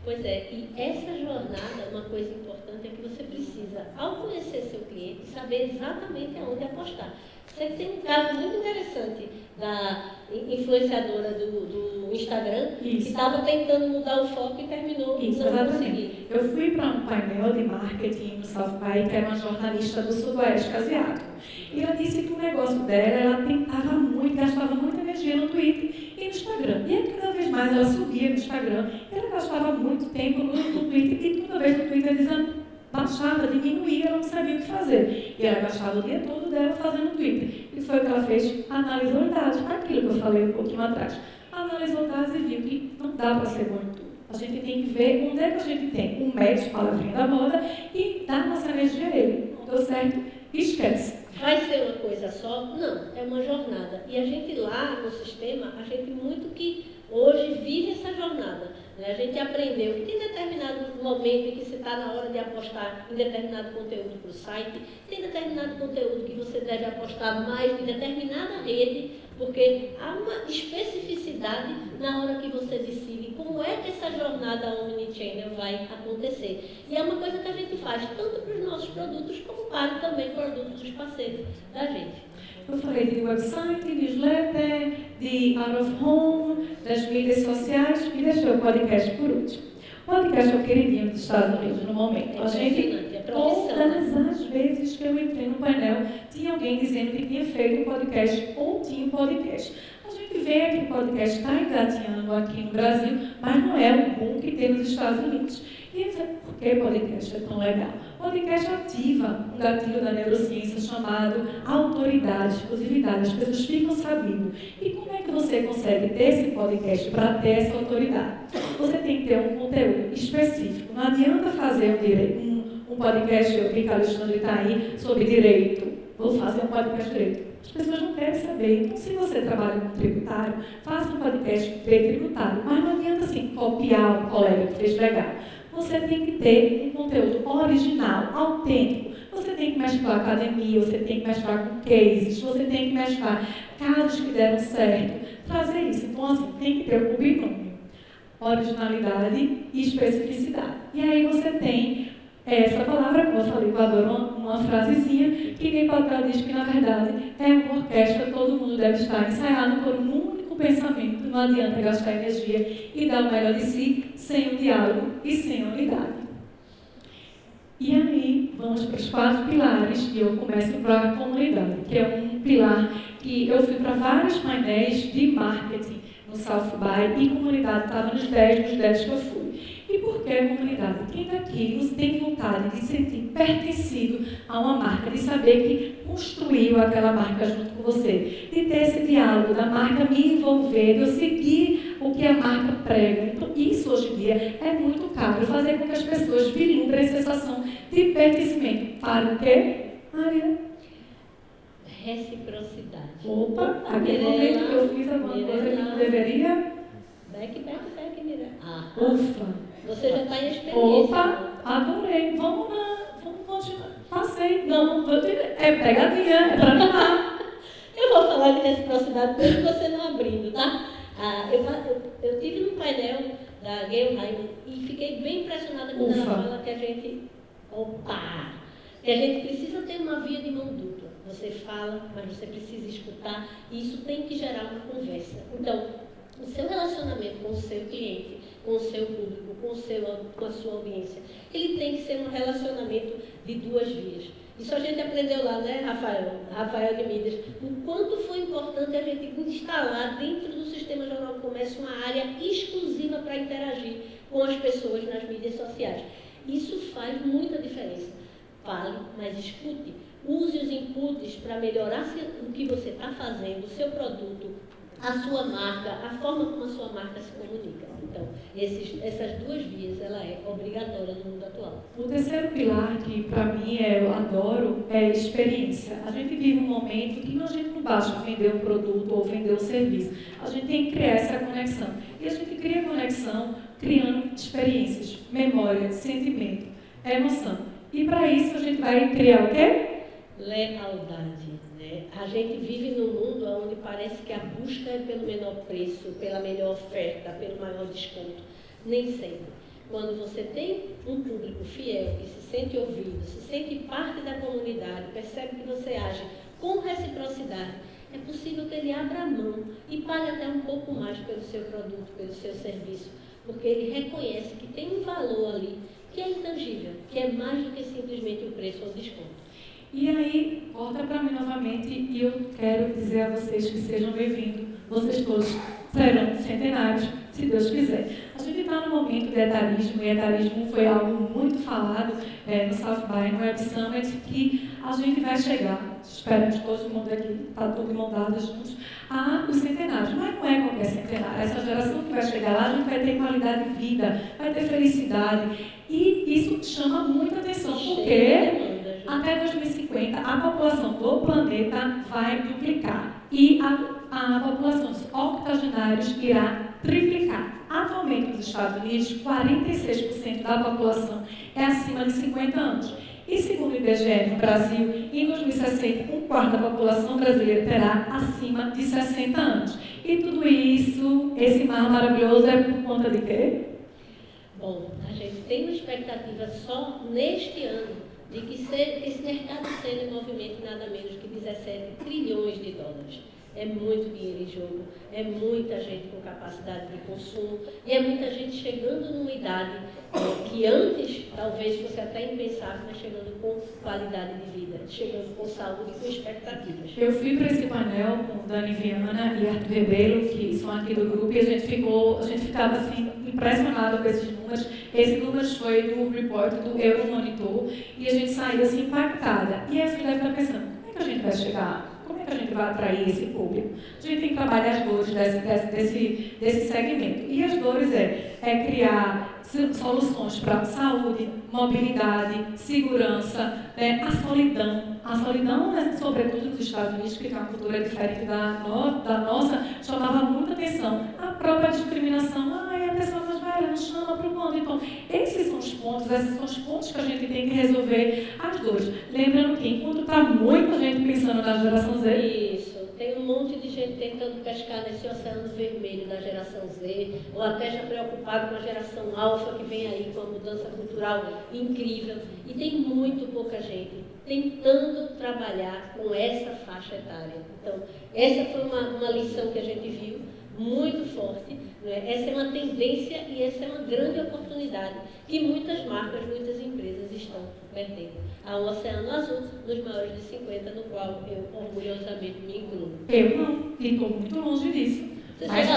Pois é, e essa jornada, uma coisa importante é que você precisa, ao conhecer seu cliente, saber exatamente aonde apostar. Você tem um caso muito interessante da influenciadora do Instagram, que estava tentando mudar o foco e terminou não conseguindo. Eu fui para um painel de marketing no South By, que era uma jornalista do Sudoeste Asiático. E ela disse que o negócio dela, ela tentava muito, gastava muita energia no Twitter e no Instagram. E aí, cada vez mais ela subia no Instagram, ela gastava muito tempo no Twitter, e toda vez o Twitter baixava, diminuía, ela não sabia o que fazer. E ela gastava o dia todo dela fazendo Twitter. E foi o que ela fez, analisou dados, aquilo que eu falei um pouquinho atrás. Analisou dados e viu que não dá para ser bom em tudo. A gente tem que ver onde é que a gente tem um match, palavrinha da moda, e dar nossa energia a ele. Não deu certo, esquece. Vai ser uma coisa só? Não, é uma jornada. E a gente lá no sistema, a gente muito que hoje vive essa jornada. Né? A gente aprendeu que tem determinado momento em que você está na hora de apostar em determinado conteúdo para o site, tem determinado conteúdo que você deve apostar mais em determinada rede, porque há uma especificidade na hora que você decide como é que essa jornada omnichannel vai acontecer. E é uma coisa que a gente faz tanto para os nossos produtos, como para também produtos dos parceiros da gente. Eu falei de website, newsletter, de out of home, das mídias sociais, e deixei o podcast por último. O podcast é o queridinho dos Estados Unidos no momento. A gente, todas as vezes que eu entrei no painel, tinha alguém dizendo que tinha feito um podcast ou tinha um podcast. A gente vê que o podcast está engatinhando aqui no Brasil, mas não é o boom que tem nos Estados Unidos. E eu disse, por que o podcast é tão legal? O podcast ativa um gatilho da neurociência chamado autoridade, exclusividade. As pessoas ficam sabendo. E como é que você consegue ter esse podcast para ter essa autoridade? Você tem que ter um conteúdo específico. Não adianta fazer um podcast, eu vi que a Alexandre está aí, sobre direito. Vou fazer um podcast de direito. As pessoas não querem saber. Então, se você trabalha com tributário, faça um podcast de tributário. Mas não adianta assim copiar um colega que fez legal. Você tem que ter um conteúdo original, autêntico. Você tem que mesclar academia, você tem que mesclar com cases, você tem que mesclar casos que deram certo. Trazer isso. Então, assim, tem que ter um binômio. Originalidade e especificidade. E aí você tem essa palavra, como eu falei, eu adoro uma frasezinha, que Neil Patel diz que, na verdade, é uma orquestra, todo mundo deve estar ensaiado por um único pensamento, não adianta gastar energia e dar o melhor de si sem o diálogo e sem a unidade. E aí, vamos para os 4 pilares, e eu começo para a comunidade, que é um pilar que eu fui para vários painéis de marketing no South By, e comunidade estava nos 10 que eu fui. E por que a comunidade? Quem daqui tem vontade de se sentir pertencido a uma marca, de saber que construiu aquela marca junto com você, de ter esse diálogo da marca me envolver, de eu seguir o que a marca prega. Então, isso hoje em dia é muito caro, fazer com que as pessoas vislumbrem a sensação de pertencimento. Para o quê, Maria? Reciprocidade. Opa, aquele momento que eu fiz alguma coisa que não deveria. Back, Mirella. Ah, Ufa. você já está em experiência. Opa, adorei. Vamos continuar. Passei. Não, é pegadinha, é para animar. Eu vou falar de reciprocidade mesmo você não abrindo, tá? Eu tive num painel da Gayle Hyman e fiquei bem impressionada quando ela fala que a gente... que a gente precisa ter uma via de mão dupla. Você fala, mas você precisa escutar, e isso tem que gerar uma conversa. Então, o seu relacionamento com o seu cliente, com o seu público, com a sua audiência, ele tem que ser um relacionamento de 2 vias. Isso a gente aprendeu lá, né, Rafael de Midas, o quanto foi importante a gente instalar dentro do Sistema Jornal do Comércio uma área exclusiva para interagir com as pessoas nas mídias sociais. Isso faz muita diferença. Fale, mas escute. Use os inputs para melhorar o que você está fazendo, o seu produto, a sua marca, a forma como a sua marca se comunica. Então, essas duas vias, ela é obrigatória no mundo atual. O terceiro pilar, que para mim eu adoro, é experiência. A gente vive um momento que a gente não basta vender um produto ou vender um serviço. A gente tem que criar essa conexão. E a gente cria conexão criando experiências, memória, sentimento, emoção. E para isso a gente vai criar o quê? Lealdade. A gente vive num mundo onde parece que a busca é pelo menor preço, pela melhor oferta, pelo maior desconto. Nem sempre. Quando você tem um público fiel, que se sente ouvido, se sente parte da comunidade, percebe que você age com reciprocidade, é possível que ele abra a mão e pague até um pouco mais pelo seu produto, pelo seu serviço, porque ele reconhece que tem um valor ali que é intangível, que é mais do que simplesmente o preço ou o desconto. E aí, volta para mim novamente e eu quero dizer a vocês que sejam bem-vindos. Vocês todos serão centenários, se Deus quiser. A gente está no momento de etarismo, e etarismo foi algo muito falado no South by, no Web Summit, que a gente vai chegar, espero que todo mundo aqui está todo montado juntos, os centenários. Mas não é qualquer centenário. Essa geração que vai chegar lá, a gente vai ter qualidade de vida, vai ter felicidade. E isso chama muita atenção, porque até 2050, a população do planeta vai duplicar e a população dos octogenários irá triplicar. Atualmente, nos Estados Unidos, 46% da população é acima de 50 anos. E segundo o IBGE no Brasil, em 2060, um quarto da população brasileira terá acima de 60 anos. E tudo isso, esse mar maravilhoso, é por conta de quê? Bom, a gente tem uma expectativa só neste ano de que esse mercado seja em movimento nada menos que 17 trilhões de dólares. É muito dinheiro em jogo, é muita gente com capacidade de consumo e é muita gente chegando numa idade que antes talvez fosse até impensável, mas chegando com qualidade de vida, chegando com saúde e com expectativas. Eu fui para esse painel com Dani Viana e Arthur Rebelo, que são aqui do grupo, e a gente ficava assim, impressionado com esses números. Esse número foi do report do Euromonitor e a gente saiu assim impactada. E aí a gente deve estar pensando, como é que a gente vai chegar? Como é que a gente vai atrair esse público? A gente tem que trabalhar as dores desse segmento. E as dores é criar soluções para saúde, mobilidade, segurança, a solidão. A solidão, sobretudo nos Estados Unidos, que tem uma cultura diferente da nossa, chamava muita atenção. A própria discriminação, a pessoa mais velha não chama para o mundo. Então, esses são os pontos que a gente tem que resolver as dores. Lembrando que, enquanto está muita gente pensando na geração Z... Isso, tem um monte de gente tentando pescar nesse oceano vermelho da geração Z, ou até já preocupado com a geração alfa que vem aí com a mudança cultural incrível. E tem muito pouca gente tentando trabalhar com essa faixa etária. Então, essa foi uma lição que a gente viu muito forte. Essa é uma tendência e essa é uma grande oportunidade que muitas marcas, muitas empresas estão perdendo. Há um oceano azul dos maiores de 50, no qual eu orgulhosamente me incluo. Eu não, e estou muito longe disso. Mas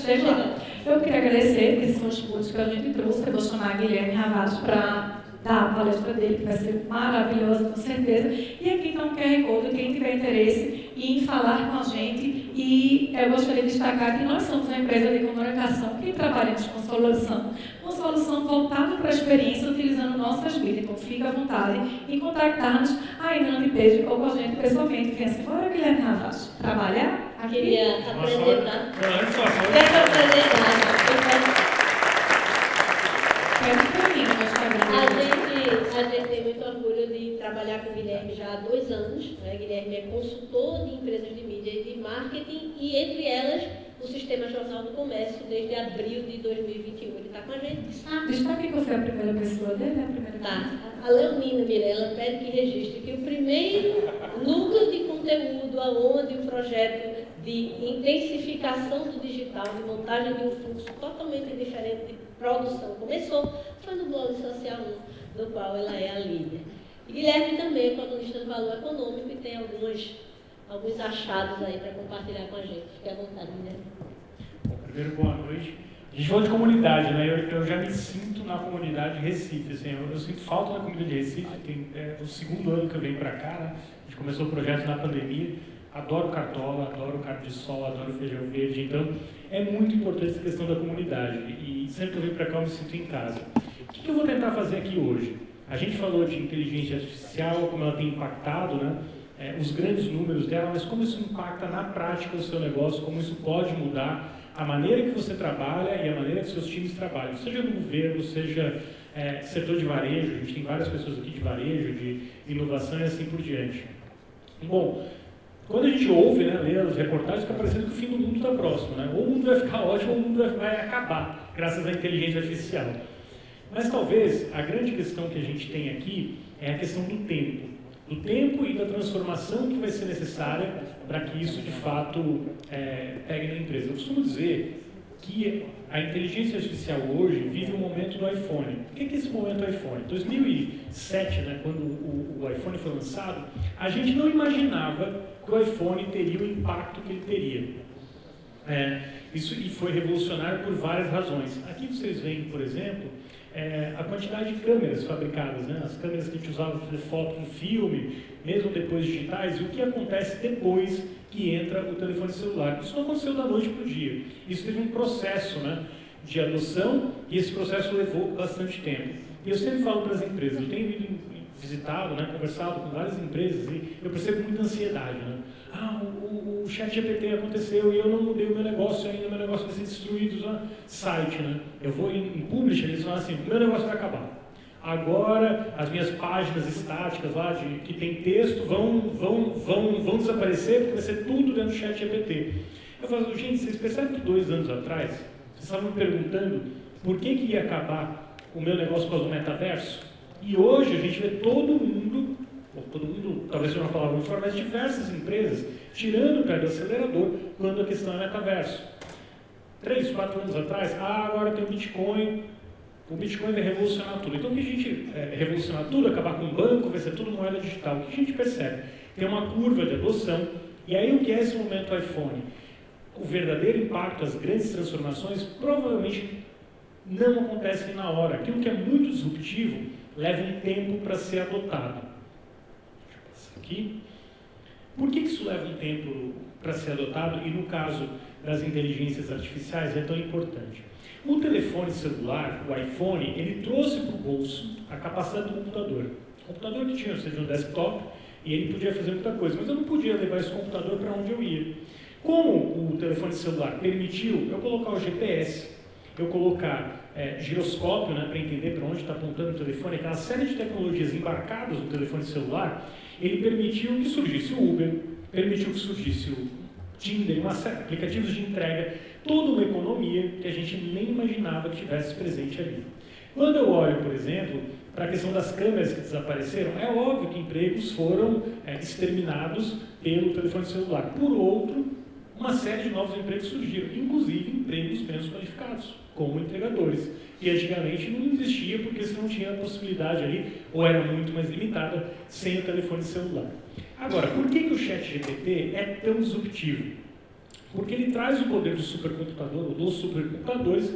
chega lá. Eu queria agradecer, esses são os pontos que a gente trouxe. Eu vou chamar Guilherme Ravaz para dar a palestra dele, que vai ser maravilhosa, com certeza. E aqui está um QR Code, quem tiver interesse em falar com a gente. E eu gostaria de destacar que nós somos uma empresa de comunicação que trabalhamos com solução voltada para a experiência, utilizando nossas vidas. Então, fica à vontade em contactar-nos aí no Unipage ou com a gente pessoalmente. Venha assim, bora, Guilherme Ravaz, trabalhar aqui. Queria apresentar. Quero apresentar. A gente tem muito orgulho de trabalhar com o Guilherme já há 2 anos. Guilherme é consultor de empresas de mídia e de marketing e, entre elas, o Sistema Jornal do Comércio desde abril de 2021. Ele está com a gente. Destaque que você é a primeira pessoa dele, A Leonina Mirella pede que registre que o primeiro núcleo de conteúdo aonde o projeto de intensificação do digital, de montagem de um fluxo totalmente diferente de produção começou, foi no blog Social 1, do qual ela é a líder. E Guilherme também é colunista do Valor Econômico e tem alguns achados aí para compartilhar com a gente. Fique à vontade, Guilherme. Bom, primeiro, boa noite. A gente falou de comunidade, né? Eu já me sinto na comunidade de Recife, assim, eu sinto falta da comunidade de Recife, tem o 2º ano que eu venho para cá, né? A gente começou o projeto na pandemia, adoro cartola, adoro carne de sol, adoro feijão verde, então é muito importante essa questão da comunidade. E sempre que eu venho para cá eu me sinto em casa. O que eu vou tentar fazer aqui hoje? A gente falou de inteligência artificial, como ela tem impactado, né? Os grandes números dela, mas como isso impacta na prática o seu negócio, como isso pode mudar a maneira que você trabalha e a maneira que seus times trabalham, seja no governo, seja setor de varejo, a gente tem várias pessoas aqui de varejo, de inovação e assim por diante. Bom, quando a gente ouve, né, lê as reportagens, fica parecendo que o fim do mundo está próximo, né? Ou o mundo vai ficar ótimo, ou o mundo vai acabar, graças à inteligência artificial. Mas talvez a grande questão que a gente tem aqui é a questão do tempo e da transformação que vai ser necessária para que isso de fato pegue na empresa. Eu costumo dizer que a inteligência artificial hoje vive o momento do iPhone. O que é esse momento do iPhone? Em 2007, né, quando o iPhone foi lançado, a gente não imaginava que o iPhone teria o impacto que ele teria. Isso foi revolucionário por várias razões. Aqui vocês veem, por exemplo, a quantidade de câmeras fabricadas, né? As câmeras que a gente usava para fazer foto no filme, mesmo depois digitais, e o que acontece depois que entra o telefone celular. Isso não aconteceu da noite para o dia. Isso teve um processo, né, de adoção, e esse processo levou bastante tempo. E eu sempre falo para as empresas, eu tenho visitado, né, conversado com várias empresas, e eu percebo muita ansiedade, né? O ChatGPT aconteceu e eu não mudei o meu negócio ainda, meu negócio vai ser destruído no site, né? Eu vou em publisher, eles falam assim, meu negócio vai acabar. Agora, as minhas páginas estáticas lá, que tem texto, vão desaparecer, porque vai ser tudo dentro do ChatGPT. Eu falo, gente, vocês percebem que 2 anos atrás, vocês estavam me perguntando por que ia acabar o meu negócio com o metaverso? E hoje a gente vê todo mundo, talvez seja uma palavra muito forte, mas diversas empresas tirando o pé do acelerador quando a questão é metaverso. 3, 4 anos atrás, agora tem o Bitcoin vai revolucionar tudo. Então o que a gente revolucionar tudo, acabar com o banco, vai ser tudo moeda digital. O que a gente percebe? Tem uma curva de adoção, e aí o que é esse momento iPhone? O verdadeiro impacto, as grandes transformações, provavelmente não acontecem na hora. Aquilo que é muito disruptivo leva um tempo para ser adotado. Deixa eu passar aqui. Por que isso leva um tempo para ser adotado e, no caso das inteligências artificiais, é tão importante? O telefone celular, o iPhone, ele trouxe para o bolso a capacidade do computador. O computador que tinha, ou seja, um desktop, e ele podia fazer muita coisa, mas eu não podia levar esse computador para onde eu ia. Como o telefone celular permitiu eu colocar o GPS, eu colocar giroscópio, né, para entender para onde está apontando o telefone, aquela série de tecnologias embarcadas no telefone celular, ele permitiu que surgisse o Uber, permitiu que surgisse o Tinder, uma série de aplicativos de entrega, toda uma economia que a gente nem imaginava que tivesse presente ali. Quando eu olho, por exemplo, para a questão das câmeras que desapareceram, é óbvio que empregos foram exterminados pelo telefone celular. Por outro, uma série de novos empregos surgiram, inclusive empregos menos qualificados, como entregadores. E antigamente não existia porque você não tinha a possibilidade ali, ou era muito mais limitada, sem o telefone celular. Agora, por que o ChatGPT é tão disruptivo? Porque ele traz o poder do supercomputador, ou dos supercomputadores,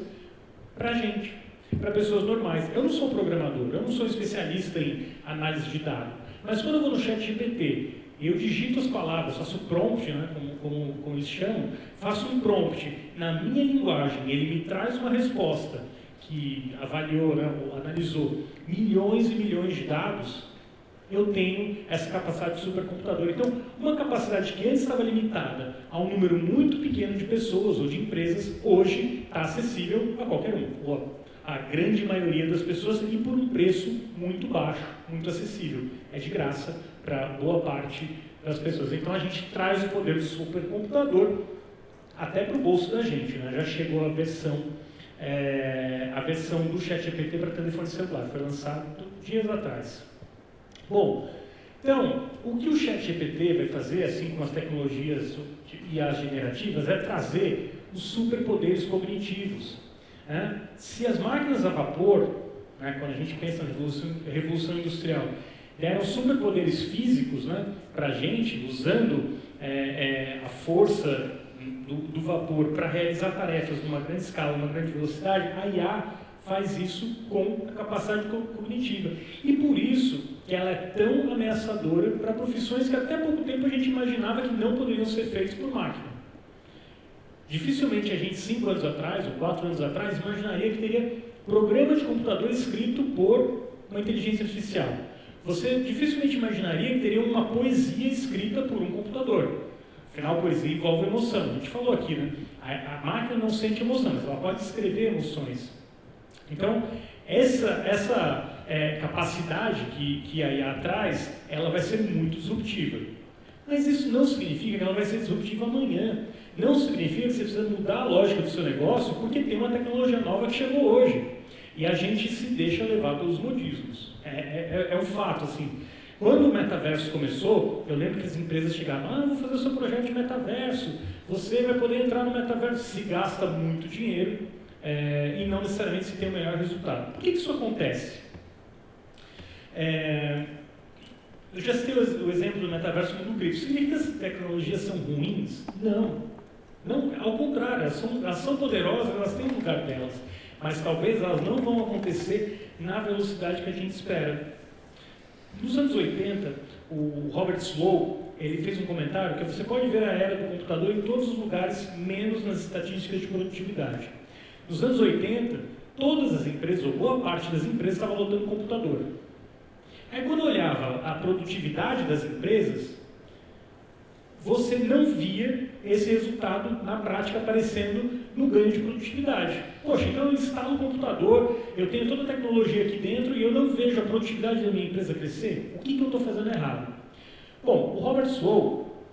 para a gente, para pessoas normais. Eu não sou programador, eu não sou especialista em análise de dados, mas quando eu vou no ChatGPT, eu digito as palavras, faço prompt, né, como eles chamam, faço um prompt na minha linguagem, ele me traz uma resposta que avaliou, né, ou analisou milhões e milhões de dados. Eu tenho essa capacidade de supercomputador. Então, uma capacidade que antes estava limitada a um número muito pequeno de pessoas ou de empresas, hoje está acessível a qualquer um, ou a grande maioria das pessoas, e por um preço muito baixo, muito acessível. É de graça para boa parte das pessoas. Então, a gente traz o poder do supercomputador até para o bolso da gente, né? Já chegou a versão do ChatGPT para telefone celular, foi lançado dias atrás. Bom, então, o que o ChatGPT vai fazer, assim como as tecnologias e as generativas, é trazer os superpoderes cognitivos. Né? Se as máquinas a vapor, né, quando a gente pensa na revolução industrial, deram superpoderes físicos, né, para a gente, usando a força do vapor para realizar tarefas numa grande escala, numa grande velocidade, a IA faz isso com a capacidade cognitiva. E por isso que ela é tão ameaçadora para profissões que até pouco tempo a gente imaginava que não poderiam ser feitas por máquina. Dificilmente a gente, 5 anos atrás, ou 4 anos atrás, imaginaria que teria programa de computador escrito por uma inteligência artificial. Você dificilmente imaginaria que teria uma poesia escrita por um computador. Afinal, poesia envolve emoção. A gente falou aqui, né? A máquina não sente emoção, mas ela pode escrever emoções. Então, essa capacidade que a IA traz, ela vai ser muito disruptiva. Mas isso não significa que ela vai ser disruptiva amanhã. Não significa que você precisa mudar a lógica do seu negócio porque tem uma tecnologia nova que chegou hoje. E a gente se deixa levar pelos modismos. É um fato, assim. Quando o metaverso começou, eu lembro que as empresas chegavam, vou fazer o seu projeto de metaverso, você vai poder entrar no metaverso, se gasta muito dinheiro e não necessariamente se tem o melhor resultado. Por que isso acontece? Eu já citei o exemplo do metaverso no cripto. Significa que as tecnologias são ruins? Não. Não, ao contrário, elas são poderosas, elas têm o lugar delas, mas talvez elas não vão acontecer na velocidade que a gente espera. Nos anos 80, o Robert Slow, ele fez um comentário que você pode ver a era do computador em todos os lugares, menos nas estatísticas de produtividade. Nos anos 80, todas as empresas, ou boa parte das empresas, estavam adotando computador. Aí quando eu olhava a produtividade das empresas, você não via esse resultado na prática aparecendo no ganho de produtividade. Poxa, então eu instalo um computador, eu tenho toda a tecnologia aqui dentro e eu não vejo a produtividade da minha empresa crescer? O que eu estou fazendo errado? Bom, o Robert Slow,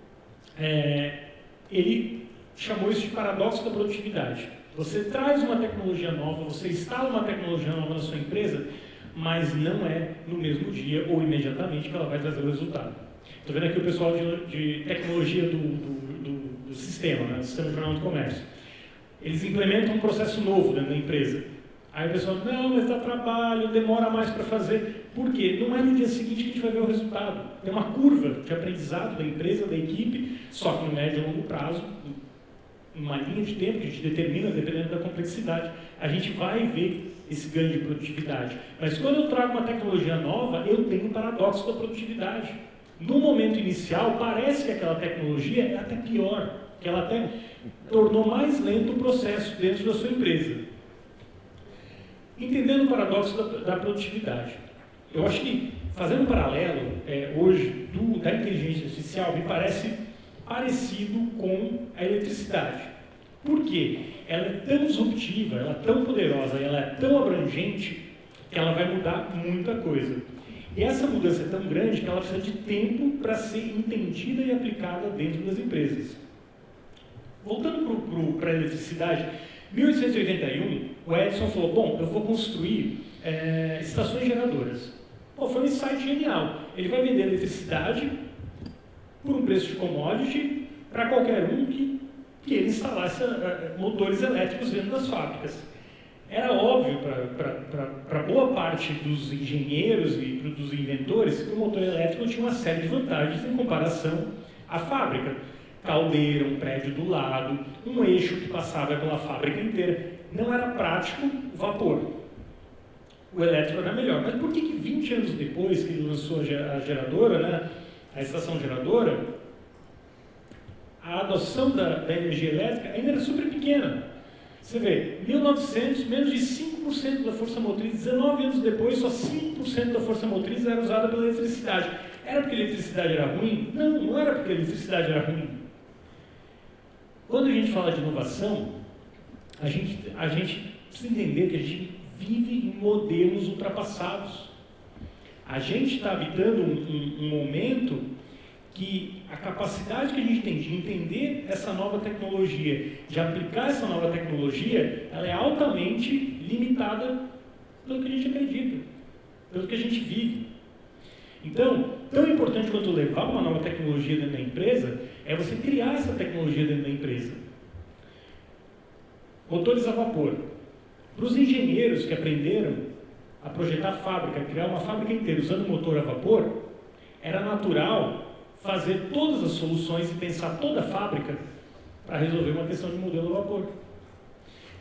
ele chamou isso de paradoxo da produtividade. Você traz uma tecnologia nova, você instala uma tecnologia nova na sua empresa, mas não é no mesmo dia ou imediatamente que ela vai trazer o resultado. Estou vendo aqui o pessoal de tecnologia do sistema, né, do Sistema Jornal do Comércio. Eles implementam um processo novo dentro da empresa. Aí o pessoal, não, mas dá trabalho, demora mais para fazer. Por quê? Não é no dia seguinte que a gente vai ver o resultado. Tem uma curva de aprendizado da empresa, da equipe, só que no médio e longo prazo, uma linha de tempo que a gente determina, dependendo da complexidade, a gente vai ver esse ganho de produtividade. Mas quando eu trago uma tecnologia nova, eu tenho um paradoxo da produtividade. No momento inicial, parece que aquela tecnologia é até pior, que ela até tornou mais lento o processo dentro da sua empresa. Entendendo o paradoxo da produtividade, eu acho que, fazendo um paralelo, hoje, da inteligência artificial, me parece parecido com a eletricidade. Por quê? Ela é tão disruptiva, ela é tão poderosa, ela é tão abrangente, que ela vai mudar muita coisa. E essa mudança é tão grande que ela precisa de tempo para ser entendida e aplicada dentro das empresas. Voltando para a eletricidade, em 1881, o Edison falou, bom, eu vou construir estações geradoras. Pô, foi um insight genial. Ele vai vender eletricidade por um preço de commodity para qualquer um que ele instalasse motores elétricos dentro das fábricas. Era óbvio para boa parte dos engenheiros e dos inventores que o motor elétrico tinha uma série de vantagens em comparação à fábrica. Caldeira, um prédio do lado, um eixo que passava pela fábrica inteira. Não era prático o vapor. O elétrico era melhor. Mas por que 20 anos depois que ele lançou a geradora, né, a estação geradora, a adoção da energia elétrica ainda era super pequena? Você vê, 1900, menos de 5% da força motriz, 19 anos depois, só 5% da força motriz era usada pela eletricidade. Era porque a eletricidade era ruim? Não, não era porque a eletricidade era ruim. Quando a gente fala de inovação, a gente precisa entender que a gente vive em modelos ultrapassados. A gente está habitando um momento que a capacidade que a gente tem de entender essa nova tecnologia, de aplicar essa nova tecnologia, ela é altamente limitada pelo que a gente acredita, pelo que a gente vive. Então, tão importante quanto levar uma nova tecnologia dentro da empresa, é você criar essa tecnologia dentro da empresa. Motores a vapor. Para os engenheiros que aprenderam a projetar fábrica, criar uma fábrica inteira usando motor a vapor, era natural fazer todas as soluções e pensar toda a fábrica para resolver uma questão de modelo a vapor.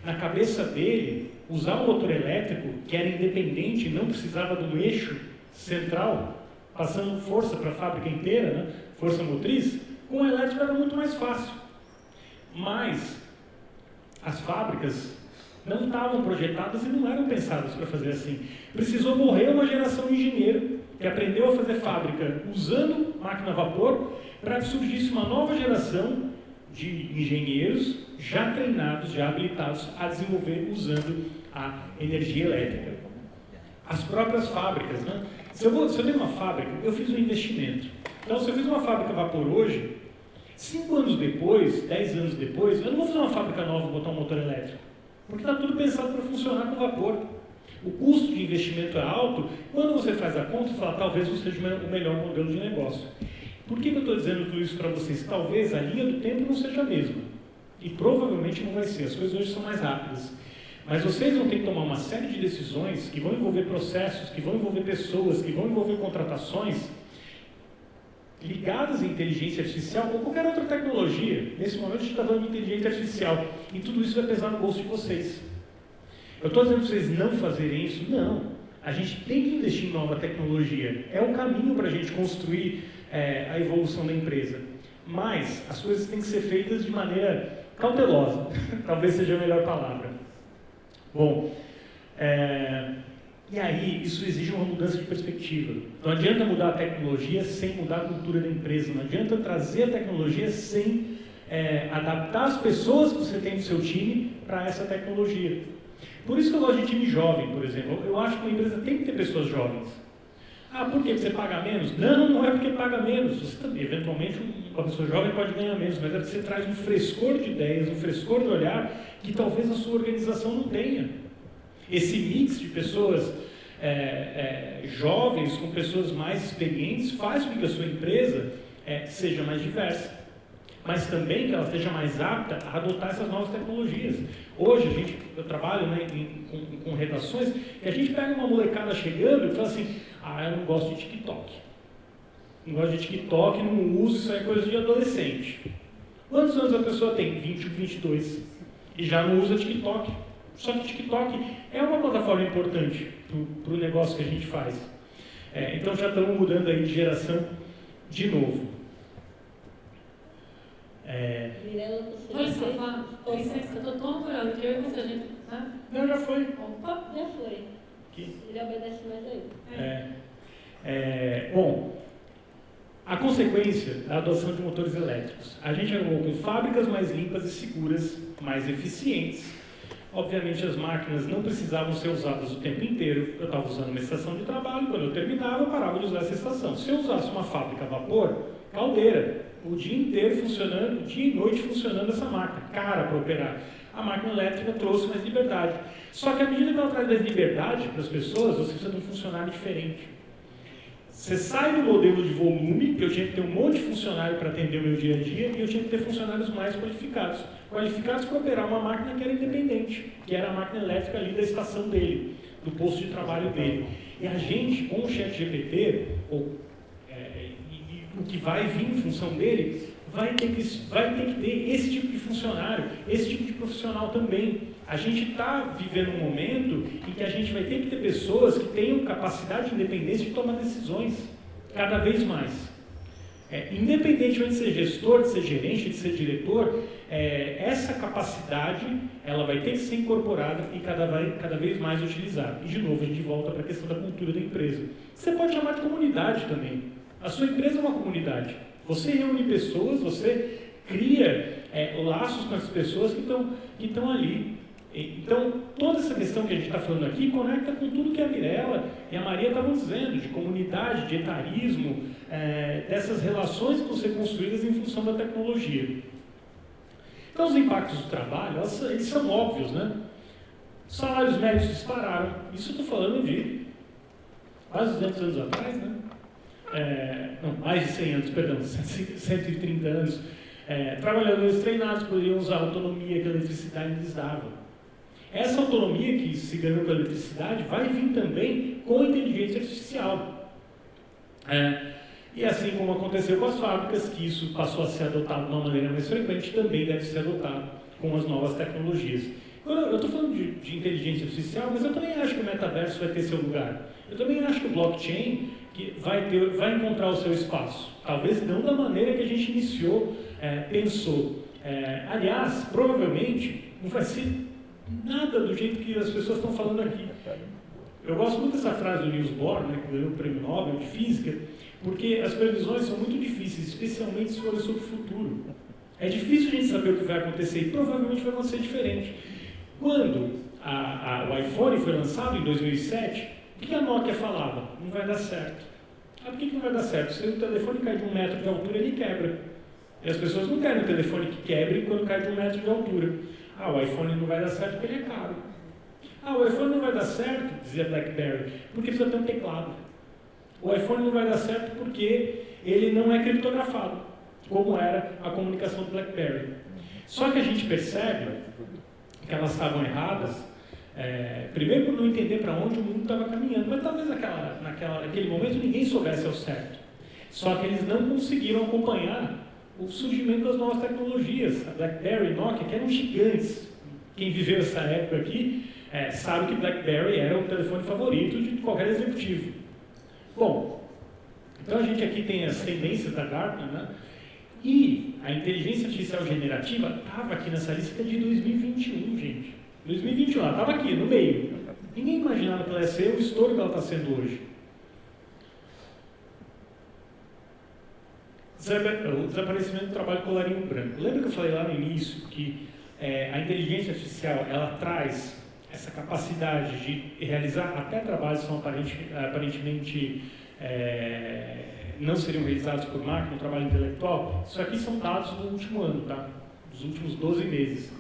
Na cabeça dele, usar um motor elétrico que era independente e não precisava de um eixo central, passando força para a fábrica inteira, né? Força motriz, com a elétrica era muito mais fácil. Mas as fábricas não estavam projetadas e não eram pensadas para fazer assim. Precisou morrer uma geração de engenheiro que aprendeu a fazer fábrica usando máquina a vapor para que surgisse uma nova geração de engenheiros já treinados, já habilitados a desenvolver usando a energia elétrica. As próprias fábricas, né? Se eu tenho uma fábrica, eu fiz um investimento. Então, se eu fiz uma fábrica a vapor hoje, 5 anos depois, 10 anos depois, eu não vou fazer uma fábrica nova e botar um motor elétrico. Porque está tudo pensado para funcionar com vapor. O custo de investimento é alto. Quando você faz a conta, você fala, talvez não seja o melhor modelo de negócio. Por que eu estou dizendo tudo isso para vocês? Talvez a linha do tempo não seja a mesma. E provavelmente não vai ser. As coisas hoje são mais rápidas. Mas vocês vão ter que tomar uma série de decisões que vão envolver processos, que vão envolver pessoas, que vão envolver contratações ligadas à inteligência artificial ou qualquer outra tecnologia. Nesse momento a gente está falando de inteligência artificial. E tudo isso vai pesar no bolso de vocês. Eu estou dizendo para vocês não fazerem isso? Não. A gente tem que investir em nova tecnologia. É o caminho para a gente construir a evolução da empresa. Mas as coisas têm que ser feitas de maneira cautelosa. Talvez seja a melhor palavra. Bom, e aí isso exige uma mudança de perspectiva. Não adianta mudar a tecnologia sem mudar a cultura da empresa. Não adianta trazer a tecnologia sem adaptar as pessoas que você tem no seu time para essa tecnologia. Por isso que eu gosto de time jovem, por exemplo. Eu acho que uma empresa tem que ter pessoas jovens. Ah, por quê? Você paga menos? Não, não é porque paga menos. Você também, eventualmente, uma pessoa jovem pode ganhar menos, mas é porque você traz um frescor de ideias, um frescor de olhar que talvez a sua organização não tenha. Esse mix de pessoas jovens com pessoas mais experientes faz com que a sua empresa seja mais diversa, mas também que ela esteja mais apta a adotar essas novas tecnologias. Hoje, eu trabalho com redações e a gente pega uma molecada chegando e fala assim, eu não gosto de TikTok. Não gosto de TikTok, não uso, isso é coisa de adolescente. Quantos anos a pessoa tem? 20, 22. E já não usa TikTok. Só que TikTok é uma plataforma importante para o negócio que a gente faz. Então já estamos mudando aí de geração de novo. Mirela, você Pode falar? Licença, eu estou tão apurada que eu e você, a gente... Tá? Não, já foi. Opa! já foi. Aqui. Ele obedece mais aí. Bom, a consequência da adoção de motores elétricos. A gente arrumou com fábricas mais limpas e seguras, mais eficientes. Obviamente as máquinas não precisavam ser usadas o tempo inteiro. Eu estava usando uma estação de trabalho, quando eu terminava eu parava de usar essa estação. Se eu usasse uma fábrica a vapor, caldeira, o dia inteiro funcionando, dia e noite funcionando essa máquina, cara para operar. A máquina elétrica trouxe mais liberdade. Só que à medida que ela traz mais liberdade para as pessoas, você precisa de um funcionário diferente. Você sai do modelo de volume, que eu tinha que ter um monte de funcionário para atender o meu dia a dia, e eu tinha que ter funcionários mais qualificados. Qualificados para operar uma máquina que era independente, que era a máquina elétrica ali da estação dele, do posto de trabalho dele. E a gente, com o ChatGPT, o que vai vir em função dele, vai ter que ter esse tipo de funcionário, esse tipo de profissional também. A gente está vivendo um momento em que a gente vai ter que ter pessoas que tenham capacidade de independência de tomar decisões, cada vez mais. Independentemente de ser gestor, de ser gerente, de ser diretor, essa capacidade ela vai ter que ser incorporada e cada vez mais utilizada. E de novo a gente volta para a questão da cultura da empresa. Você pode chamar de comunidade também. A sua empresa é uma comunidade. Você reúne pessoas, você cria laços com as pessoas que estão ali. Então, toda essa questão que a gente está falando aqui conecta com tudo que a Mirela e a Maria estavam dizendo, de comunidade, de etarismo, dessas relações que vão ser construídas em função da tecnologia. Então, os impactos do trabalho, eles são óbvios, né? Os salários médios dispararam. Isso eu estou falando de quase 200 anos atrás, né? Não, mais de 100 anos, perdão, 130 anos. Trabalhadores treinados poderiam usar a autonomia que a eletricidade lhes dava. Essa autonomia que se ganhou com a eletricidade vai vir também com a inteligência artificial. E assim como aconteceu com as fábricas, que isso passou a ser adotado de uma maneira mais frequente, também deve ser adotado com as novas tecnologias. Eu estou falando de inteligência artificial, mas eu também acho que o metaverso vai ter seu lugar. Eu também acho que o blockchain vai encontrar o seu espaço. Talvez não da maneira que a gente iniciou, pensou. Aliás, provavelmente, não vai ser nada do jeito que as pessoas estão falando aqui. Eu gosto muito dessa frase do Niels Bohr, né, que ganhou o Prêmio Nobel de Física, porque as previsões são muito difíceis, especialmente se forem sobre o futuro. É difícil a gente saber o que vai acontecer e provavelmente vai acontecer diferente. Quando o iPhone foi lançado, em 2007, o que a Nokia falava? Não vai dar certo. Por que não vai dar certo? Se o telefone cai de 1 metro de altura, ele quebra. E as pessoas não querem um telefone que quebre quando cai de 1 metro de altura. O iPhone não vai dar certo porque ele é caro. O iPhone não vai dar certo, dizia BlackBerry, porque precisa ter um teclado. O iPhone não vai dar certo porque ele não é criptografado, como era a comunicação do BlackBerry. Só que a gente percebe que elas estavam erradas, primeiro por não entender para onde o mundo estava caminhando, mas talvez naquele momento ninguém soubesse ao certo. Só que eles não conseguiram acompanhar o surgimento das novas tecnologias. A BlackBerry e Nokia, que eram gigantes. Quem viveu essa época aqui sabe que BlackBerry era o telefone favorito de qualquer executivo. Bom, então a gente aqui tem as tendências da Gartner, né? E a inteligência artificial generativa estava aqui nessa lista de 2021, gente. 2021, ela estava aqui, no meio. Ninguém imaginava que ela ia ser o estouro que ela está sendo hoje. O desaparecimento do trabalho colarinho branco. Lembra que eu falei lá no início que a inteligência artificial, ela traz essa capacidade de realizar até trabalhos que são aparentemente não seriam realizados por máquina, um trabalho intelectual? Isso aqui são dados do último ano, tá? Dos últimos 12 meses.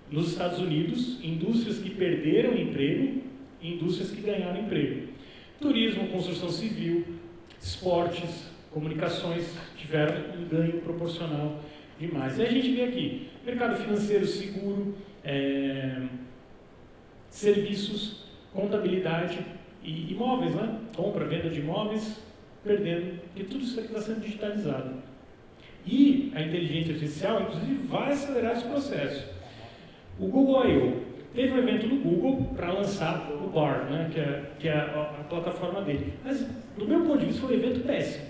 Nos Estados Unidos, indústrias que perderam emprego e indústrias que ganharam emprego. Turismo, construção civil, esportes, comunicações tiveram um ganho proporcional demais. E a gente vê aqui, mercado financeiro, seguro, serviços, contabilidade e imóveis, né? Compra, venda de imóveis, perdendo, porque tudo isso aqui está sendo digitalizado. E a inteligência artificial, inclusive, vai acelerar esse processo. O Google I.O. teve um evento no Google para lançar o Bard, né? que é a plataforma dele. Mas, do meu ponto de vista, foi um evento péssimo.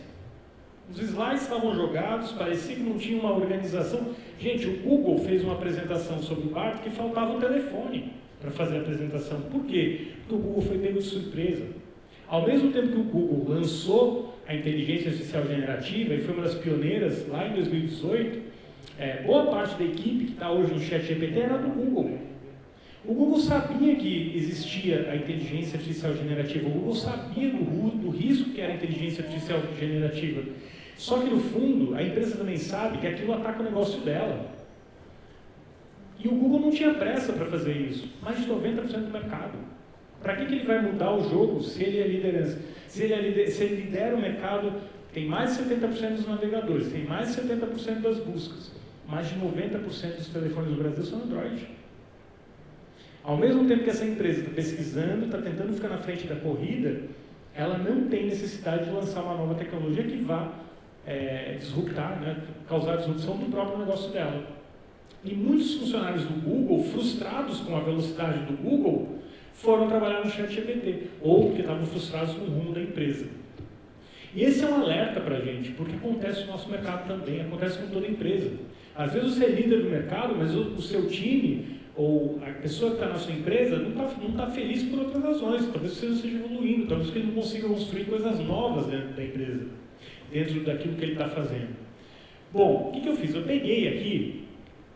Os slides estavam jogados, parecia que não tinha uma organização. Gente, o Google fez uma apresentação sobre o Bard que faltava um telefone para fazer a apresentação. Por quê? Porque o Google foi pego de surpresa. Ao mesmo tempo que o Google lançou a inteligência artificial generativa e foi uma das pioneiras lá em 2018, boa parte da equipe que está hoje no ChatGPT era do Google. O Google sabia que existia a inteligência artificial generativa, o Google sabia do risco que era a inteligência artificial generativa. Só que, no fundo, a empresa também sabe que aquilo ataca o negócio dela. E o Google não tinha pressa para fazer isso. Mais de 90% do mercado. Para que ele vai mudar o jogo se ele é liderança? Se ele lidera o mercado, tem mais de 70% dos navegadores, tem mais de 70% das buscas. Mais de 90% dos telefones do Brasil são Android. Ao mesmo tempo que essa empresa está pesquisando, está tentando ficar na frente da corrida, ela não tem necessidade de lançar uma nova tecnologia que vá disruptar, né, causar disrupção do próprio negócio dela. E muitos funcionários do Google, frustrados com a velocidade do Google, foram trabalhar no ChatGPT, ou porque estavam frustrados com o rumo da empresa. E esse é um alerta para a gente, porque acontece no nosso mercado também, acontece com toda empresa. Às vezes você é líder do mercado, mas o seu time, ou a pessoa que está na sua empresa, não está feliz por outras razões. Talvez você não esteja evoluindo, talvez ele não consiga construir coisas novas dentro da empresa, dentro daquilo que ele está fazendo. Bom, o que eu fiz? Eu peguei aqui,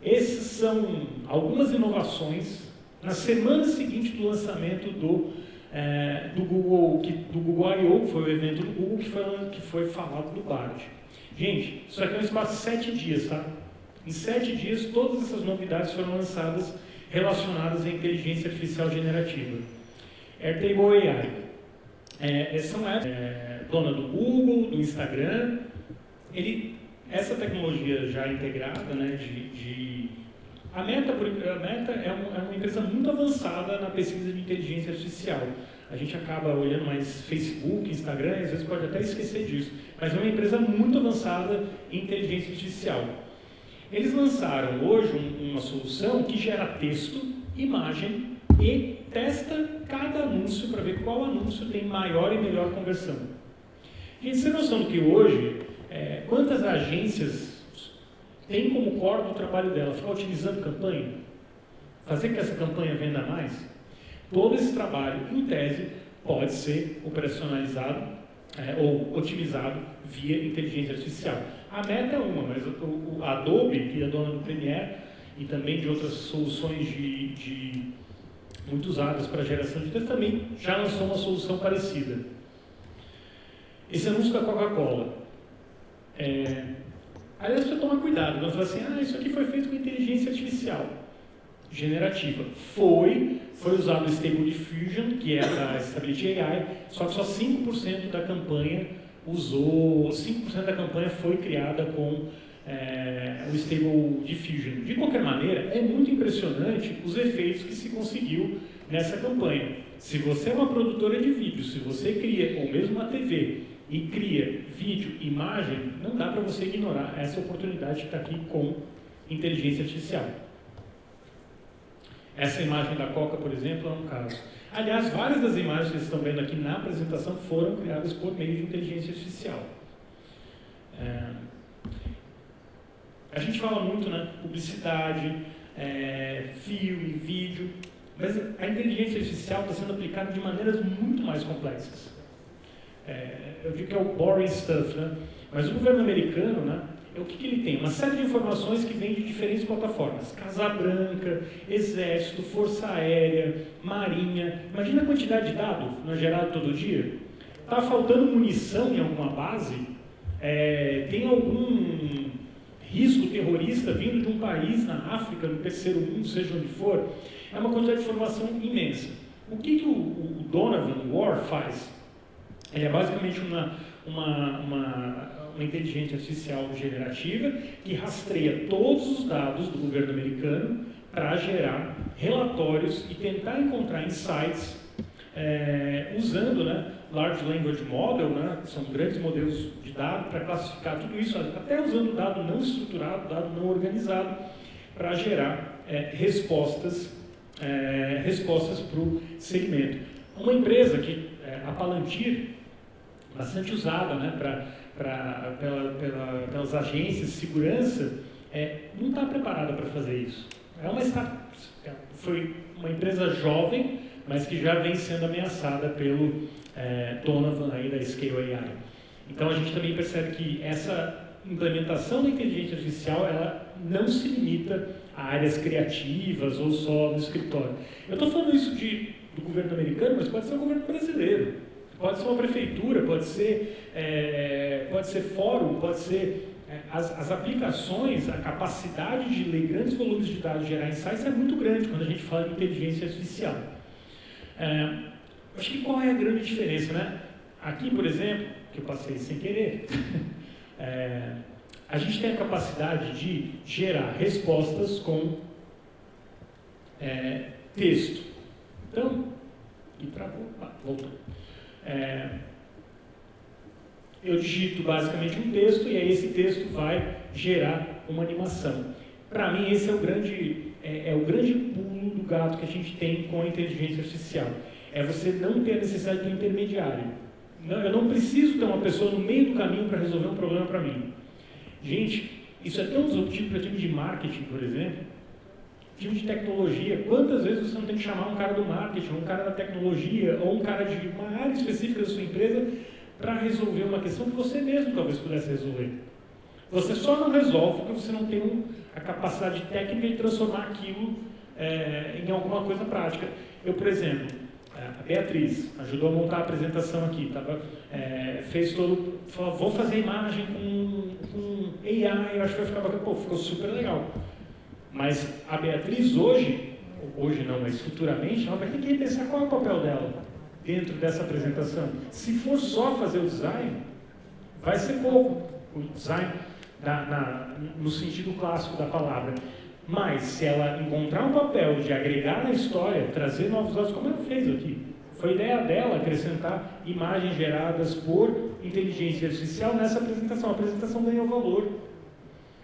essas são algumas inovações na semana seguinte do lançamento do Google I.O., que foi o evento do Google que foi falado do Bard. Gente, isso aqui é um espaço de 7 dias, tá? Em 7 dias, todas essas novidades foram lançadas relacionadas à inteligência artificial generativa. Airtable AI. São dona do Google, do Instagram. Essa tecnologia já integrada, né, a Meta é uma empresa muito avançada na pesquisa de inteligência artificial. A gente acaba olhando mais Facebook, Instagram, e às vezes pode até esquecer disso. Mas é uma empresa muito avançada em inteligência artificial. Eles lançaram hoje uma solução que gera texto imagem e testa cada anúncio para ver qual anúncio tem maior e melhor conversão. Gente, você tem noção que hoje, quantas agências têm como core do trabalho dela ficar utilizando campanha? Fazer que essa campanha venda mais? Todo esse trabalho, em tese, pode ser operacionalizado ou otimizado via inteligência artificial. A Meta é uma, mas o Adobe, que é dona do Premiere, e também de outras soluções muito usadas para geração de texto, também já lançou uma solução parecida. Esse anúncio da Coca-Cola. Aliás, você toma cuidado, quando fala assim, isso aqui foi feito com inteligência artificial generativa. Foi usado o Stable Diffusion, que é da Stability AI, só que só 5% da campanha usou, 5% da campanha foi criada com o Stable Diffusion. De qualquer maneira, é muito impressionante os efeitos que se conseguiu nessa campanha. Se você é uma produtora de vídeo, se você cria, ou mesmo uma TV, e cria vídeo, imagem, não dá para você ignorar essa oportunidade que está aqui com inteligência artificial. Essa imagem da Coca, por exemplo, é um caso. Aliás, várias das imagens que vocês estão vendo aqui na apresentação foram criadas por meio de inteligência artificial. A gente fala muito, publicidade, filme, vídeo, mas a inteligência artificial está sendo aplicada de maneiras muito mais complexas. Eu digo que é o boring stuff, mas o governo americano, o que ele tem? Uma série de informações que vêm de diferentes plataformas. Casa Branca, Exército, Força Aérea, Marinha. Imagina a quantidade de dados não é gerado todo dia. Está faltando munição em alguma base? Tem algum risco terrorista vindo de um país na África, no terceiro mundo, seja onde for? É uma quantidade de informação imensa. O que o Donovan War faz? Ele é basicamente uma inteligência artificial generativa que rastreia todos os dados do governo americano para gerar relatórios e tentar encontrar insights usando Large Language Model, são grandes modelos de dados para classificar tudo isso, até usando dado não estruturado, dado não organizado, para gerar respostas para o segmento. Uma empresa que, a Palantir, bastante usada pelas agências de segurança, não está preparada para fazer isso. Foi uma empresa jovem, mas que já vem sendo ameaçada pelo Donovan aí da Scale AI. Então a gente também percebe que essa implementação da inteligência artificial ela não se limita a áreas criativas ou só no escritório. Eu estou falando isso do governo americano, mas pode ser o governo brasileiro. Pode ser uma prefeitura, pode ser fórum, pode ser... As aplicações, a capacidade de ler grandes volumes de dados e gerar insights é muito grande quando a gente fala de inteligência artificial. Acho que qual é a grande diferença, Aqui, por exemplo, que eu passei sem querer, a gente tem a capacidade de gerar respostas com texto. Então, e travou, voltou. Eu digito basicamente um texto e aí esse texto vai gerar uma animação. Para mim, esse é o grande pulo do gato que a gente tem com a inteligência artificial. É você não ter a necessidade de um intermediário. Eu não preciso ter uma pessoa no meio do caminho para resolver um problema para mim. Gente, isso é tão disruptivo para time de marketing, por exemplo. Time de tecnologia, quantas vezes você não tem que chamar um cara do marketing, um cara da tecnologia, ou um cara de uma área específica da sua empresa para resolver uma questão que você mesmo talvez pudesse resolver. Você só não resolve porque você não tem a capacidade técnica de transformar aquilo em alguma coisa prática. Eu, por exemplo, a Beatriz ajudou a montar a apresentação aqui, fez falou, vou fazer imagem com AI, eu acho que vai ficar bacana. Ficou super legal. Mas a Beatriz hoje não, mas futuramente, ela vai ter que pensar qual é o papel dela dentro dessa apresentação. Se for só fazer o design, vai ser pouco. O design no sentido clássico da palavra. Mas se ela encontrar um papel de agregar na história, trazer novos dados, como ela fez aqui, foi ideia dela acrescentar imagens geradas por inteligência artificial nessa apresentação. A apresentação ganhou valor.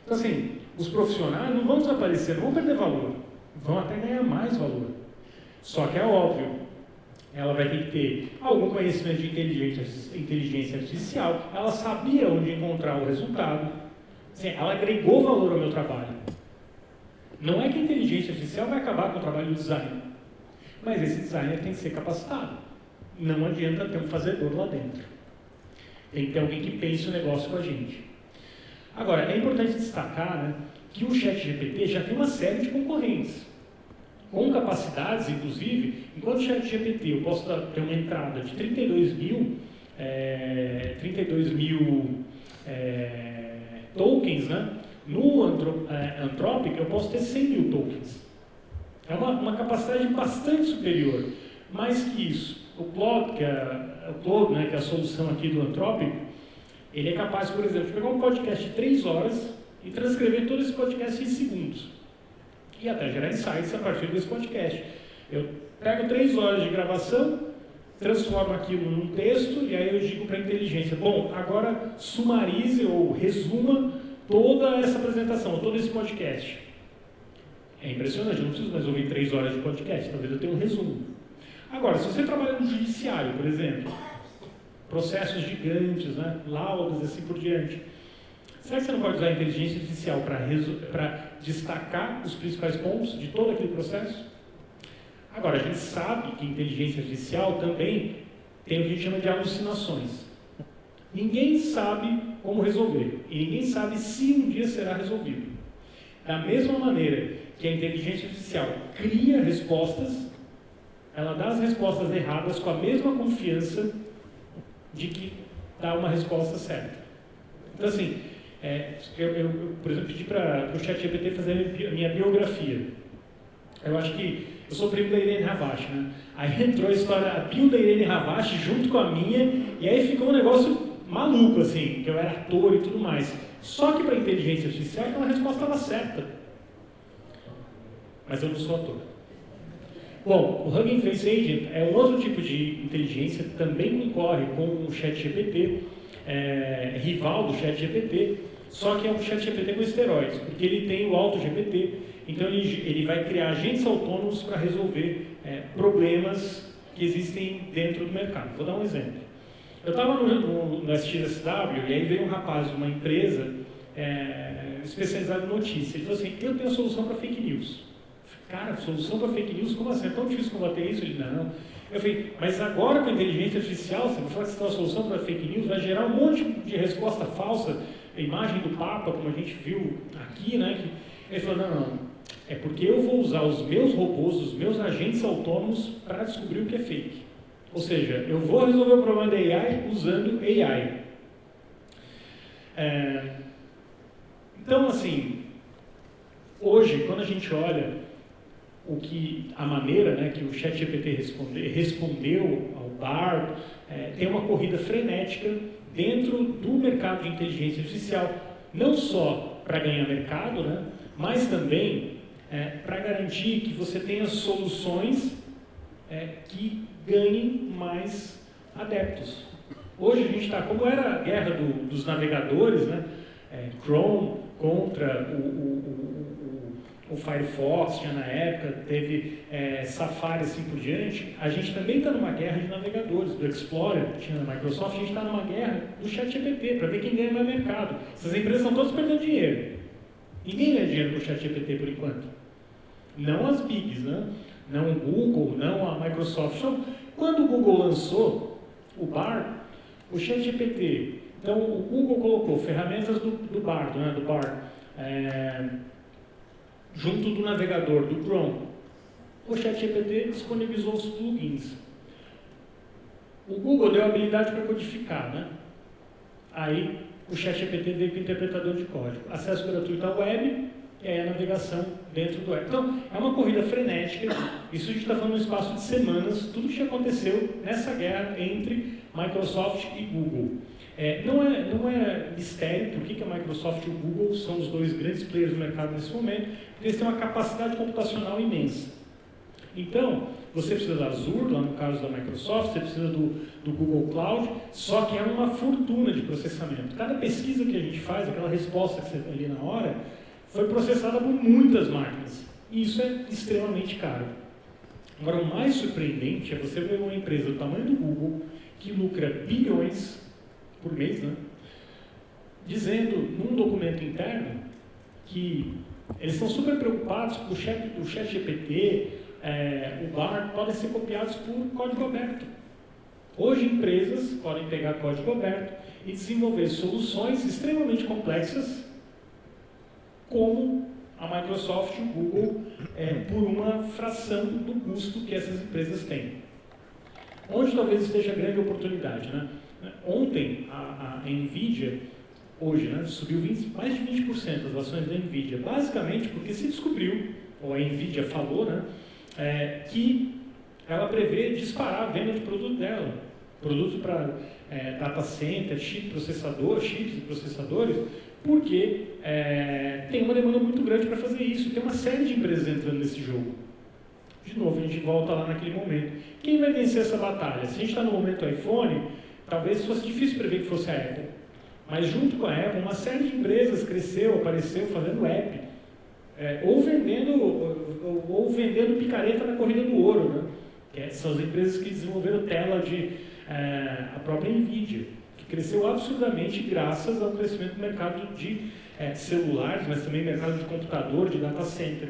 Então, assim, os profissionais não vão desaparecer, não vão perder valor. vão até ganhar mais valor. Só que é óbvio, ela vai ter que ter algum conhecimento de inteligência artificial, ela sabia onde encontrar o resultado, assim, ela agregou valor ao meu trabalho. Não é que a inteligência artificial vai acabar com o trabalho do designer, mas esse designer tem que ser capacitado. Não adianta ter um fazedor lá dentro. Tem que ter alguém que pense o negócio com a gente. Agora, é importante destacar, né, que o ChatGPT já tem uma série de concorrentes, com capacidades, inclusive, enquanto o ChatGPT eu posso ter uma entrada de 32 mil tokens, né? No Anthropic eu posso ter 100 mil tokens. É uma capacidade bastante superior. Mais que isso, o Claude, que é a solução aqui do Anthropic, ele é capaz, por exemplo, de pegar um podcast de 3 horas e transcrever todo esse podcast em segundos. E até gerar insights a partir desse podcast. Eu pego 3 horas de gravação, transformo aquilo num texto e aí eu digo para a inteligência, bom, agora sumarize ou resuma toda essa apresentação, todo esse podcast. É impressionante, eu não preciso mais ouvir 3 horas de podcast, talvez eu tenha um resumo. Agora, se você trabalha no judiciário, por exemplo, processos gigantes, né, laudas, assim por diante, será que você não pode usar a inteligência artificial para destacar os principais pontos de todo aquele processo? Agora, a gente sabe que a inteligência artificial também tem o que a gente chama de alucinações. Ninguém sabe como resolver, e ninguém sabe se um dia será resolvido. Da mesma maneira que a inteligência artificial cria respostas, ela dá as respostas erradas com a mesma confiança de que dá uma resposta certa. Então, assim, eu por exemplo, pedi para o ChatGPT fazer a minha biografia. Eu acho que eu sou primo da Irene Havashi, né? Aí entrou a história, a bio da Irene Havashi junto com a minha, e aí ficou um negócio maluco, assim, que eu era ator e tudo mais. Só que para a inteligência artificial aquela resposta estava certa. Mas eu não sou ator. Bom, o Hugging Face Agent é um outro tipo de inteligência que também concorre com o ChatGPT, rival do ChatGPT, só que é um ChatGPT com esteroides, porque ele tem o AutoGPT, então ele vai criar agentes autônomos para resolver problemas que existem dentro do mercado. Vou dar um exemplo. Eu estava no SXSW e aí veio um rapaz de uma empresa especializada em notícias. Ele falou assim, eu tenho a solução para fake news. Cara, solução para fake news? Como assim? É tão difícil combater isso? Ele, não. Eu falei, mas agora com a inteligência artificial, você vai falar que você tem uma solução para fake news, vai gerar um monte de resposta falsa, a imagem do Papa, como a gente viu aqui, né? Ele falou, não, é porque eu vou usar os meus robôs, os meus agentes autônomos para descobrir o que é fake. Ou seja, eu vou resolver o problema da AI usando AI. Então, assim, hoje, quando a gente olha a maneira, né, que o ChatGPT respondeu ao Bard, tem uma corrida frenética dentro do mercado de inteligência artificial, não só para ganhar mercado, né, mas também para garantir que você tenha soluções que ganhem mais adeptos. Hoje a gente está, como era a guerra dos navegadores, né, Chrome contra o Firefox, tinha na época, teve Safari, assim por diante, a gente também está numa guerra de navegadores, do Explorer, que tinha na Microsoft, a gente está numa guerra do ChatGPT, para ver quem ganha mais mercado. Essas empresas estão todas perdendo dinheiro. Ninguém ganha dinheiro com o ChatGPT por enquanto. Não as bigs, né? Não o Google, não a Microsoft. Então, quando o Google lançou o Bard, o ChatGPT, então o Google colocou ferramentas do Bard, né? Do Bard, junto do navegador, do Chrome. O ChatGPT disponibilizou os plugins. O Google deu a habilidade para codificar, né? Aí o ChatGPT veio com o interpretador de código. Acesso gratuito à web e aí a navegação dentro do web. Então, é uma corrida frenética. Isso a gente está falando no espaço de semanas, tudo que aconteceu nessa guerra entre Microsoft e Google. Não é mistério por que a Microsoft e o Google são os dois grandes players do mercado nesse momento, porque eles têm uma capacidade computacional imensa. Então, você precisa da Azure, lá no caso da Microsoft, você precisa do Google Cloud, só que é uma fortuna de processamento. Cada pesquisa que a gente faz, aquela resposta que você tem ali na hora, foi processada por muitas máquinas. E isso é extremamente caro. Agora, o mais surpreendente é você ver uma empresa do tamanho do Google, que lucra bilhões por mês, né? Dizendo, num documento interno, que eles estão super preocupados que o ChatGPT, o Bard, podem ser copiados por código aberto. Hoje, empresas podem pegar código aberto e desenvolver soluções extremamente complexas, como a Microsoft e o Google, por uma fração do custo que essas empresas têm. Onde talvez esteja a grande oportunidade, né? Ontem, a NVIDIA, hoje, né, subiu mais de 20% as ações da NVIDIA, basicamente porque se descobriu, ou a NVIDIA falou, né, que ela prevê disparar a venda de produto dela. Produto para data center, chips e processadores, porque tem uma demanda muito grande para fazer isso. Tem uma série de empresas entrando nesse jogo. De novo, a gente volta lá naquele momento. Quem vai vencer essa batalha? Se a gente está no momento iPhone, talvez fosse difícil prever que fosse a Apple. Mas junto com a Apple, uma série de empresas apareceu fazendo app, ou vendendo picareta na corrida do ouro, né? Que são as empresas que desenvolveram tela a própria NVIDIA, que cresceu absurdamente graças ao crescimento do mercado de celulares, mas também mercado de computador, de data center.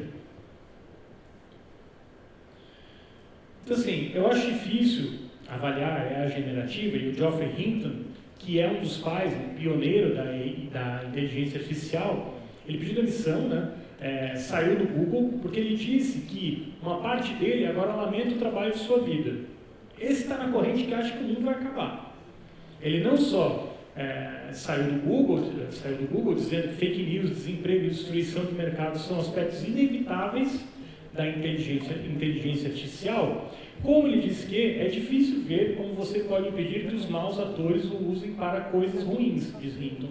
Então, assim, eu acho difícil avaliar a IA generativa, e o Geoffrey Hinton, que é um dos pais, pioneiro da inteligência artificial, ele pediu demissão, né? Saiu do Google, porque ele disse que uma parte dele agora lamenta o trabalho de sua vida. Esse está na corrente que acha que o mundo vai acabar. Ele não só saiu do Google dizendo que fake news, desemprego e destruição de mercado são aspectos inevitáveis da inteligência artificial, como ele disse que é difícil ver como você pode impedir que os maus atores o usem para coisas ruins, diz Hinton.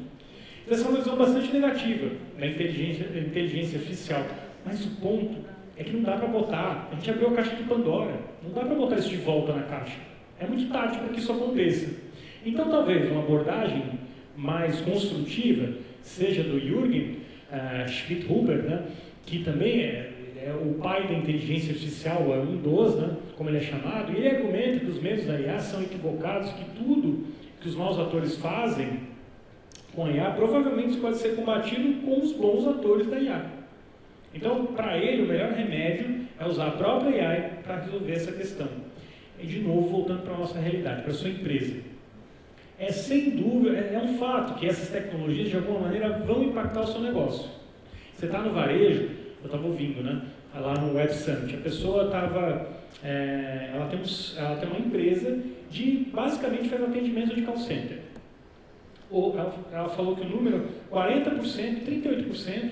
Então, essa é uma visão bastante negativa da inteligência artificial. Mas o ponto é que não dá para botar, a gente abriu a caixa de Pandora, não dá para botar isso de volta na caixa. É muito tarde para que isso aconteça. Então, talvez uma abordagem mais construtiva seja do Jürgen Schmidhuber, né, que também é o pai da inteligência artificial, o Windows, né, como ele é chamado, e ele argumenta que os meios da IA são equivocados, que tudo que os maus atores fazem com a IA provavelmente pode ser combatido com os bons atores da IA. Então, para ele, o melhor remédio é usar a própria AI para resolver essa questão. E, de novo, voltando para a nossa realidade, para a sua empresa. Sem dúvida, é um fato que essas tecnologias, de alguma maneira, vão impactar o seu negócio. Você está no varejo, eu estava ouvindo, né, lá no Web Summit, a pessoa estava... ela tem uma empresa de, basicamente, faz atendimento de call center. Ela falou que o número, 40%, 38%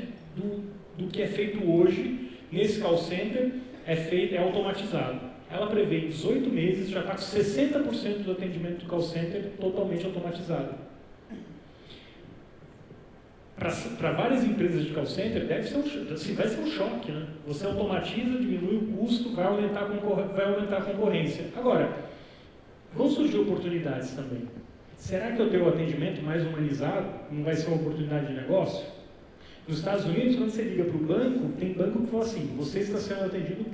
do que é feito hoje nesse call center é automatizado. Ela prevê em 18 meses já está com 60% do atendimento do call center totalmente automatizado. Para várias empresas de call center vai ser um choque, né? Você automatiza, diminui o custo, vai aumentar a concorrência. Agora, vão surgir oportunidades também. Será que eu ter o atendimento mais humanizado não vai ser uma oportunidade de negócio? Nos Estados Unidos, quando você liga para o banco, tem banco que fala assim, você está sendo atendido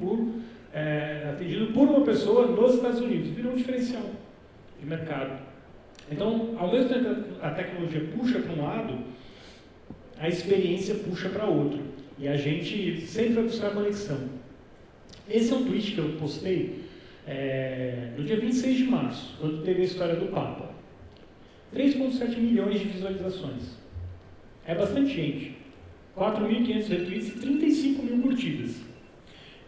por uma pessoa nos Estados Unidos. Virou um diferencial de mercado. Então, ao mesmo tempo que a tecnologia puxa para um lado, a experiência puxa para outro. E a gente sempre vai buscar conexão. Esse é um tweet que eu postei no dia 26 de março, quando teve a história do Papa. 3,7 milhões de visualizações. É bastante gente. 4.500 retweets e 35 mil curtidas.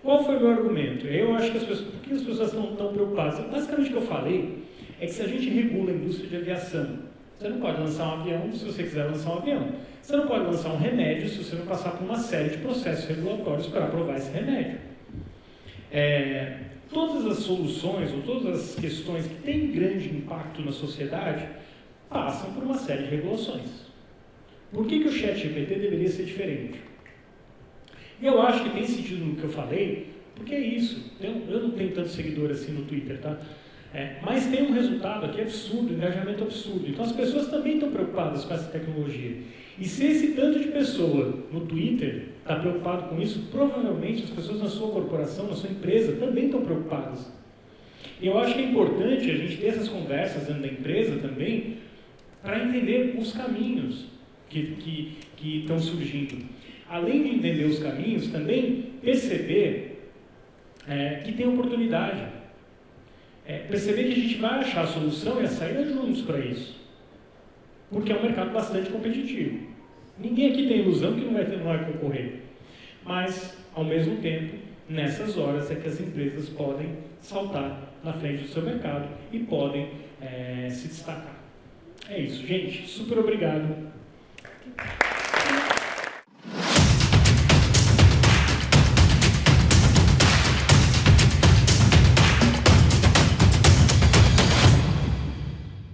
Qual foi o meu argumento? Eu acho que por que as pessoas estão tão preocupadas? Basicamente o que eu falei é que se a gente regula a indústria de aviação, você não pode lançar um avião se você quiser lançar um avião. Você não pode lançar um remédio se você não passar por uma série de processos regulatórios para aprovar esse remédio. Todas as soluções ou todas as questões que têm grande impacto na sociedade passam por uma série de regulações. Por que o ChatGPT deveria ser diferente? E eu acho que tem sentido no que eu falei, porque é isso. Eu não tenho tanto seguidor assim no Twitter, tá? Mas tem um resultado aqui absurdo, engajamento absurdo. Então as pessoas também estão preocupadas com essa tecnologia. E se esse tanto de pessoa no Twitter está preocupado com isso, provavelmente as pessoas na sua corporação, na sua empresa, também estão preocupadas. E eu acho que é importante a gente ter essas conversas dentro da empresa também, para entender os caminhos que estão surgindo. Além de entender os caminhos, também perceber que tem oportunidade. Perceber que a gente vai achar a solução e a saída juntos para isso. Porque é um mercado bastante competitivo. Ninguém aqui tem ilusão que não vai concorrer. Mas, ao mesmo tempo, nessas horas é que as empresas podem saltar na frente do seu mercado e podem se destacar. É isso, gente. Super obrigado.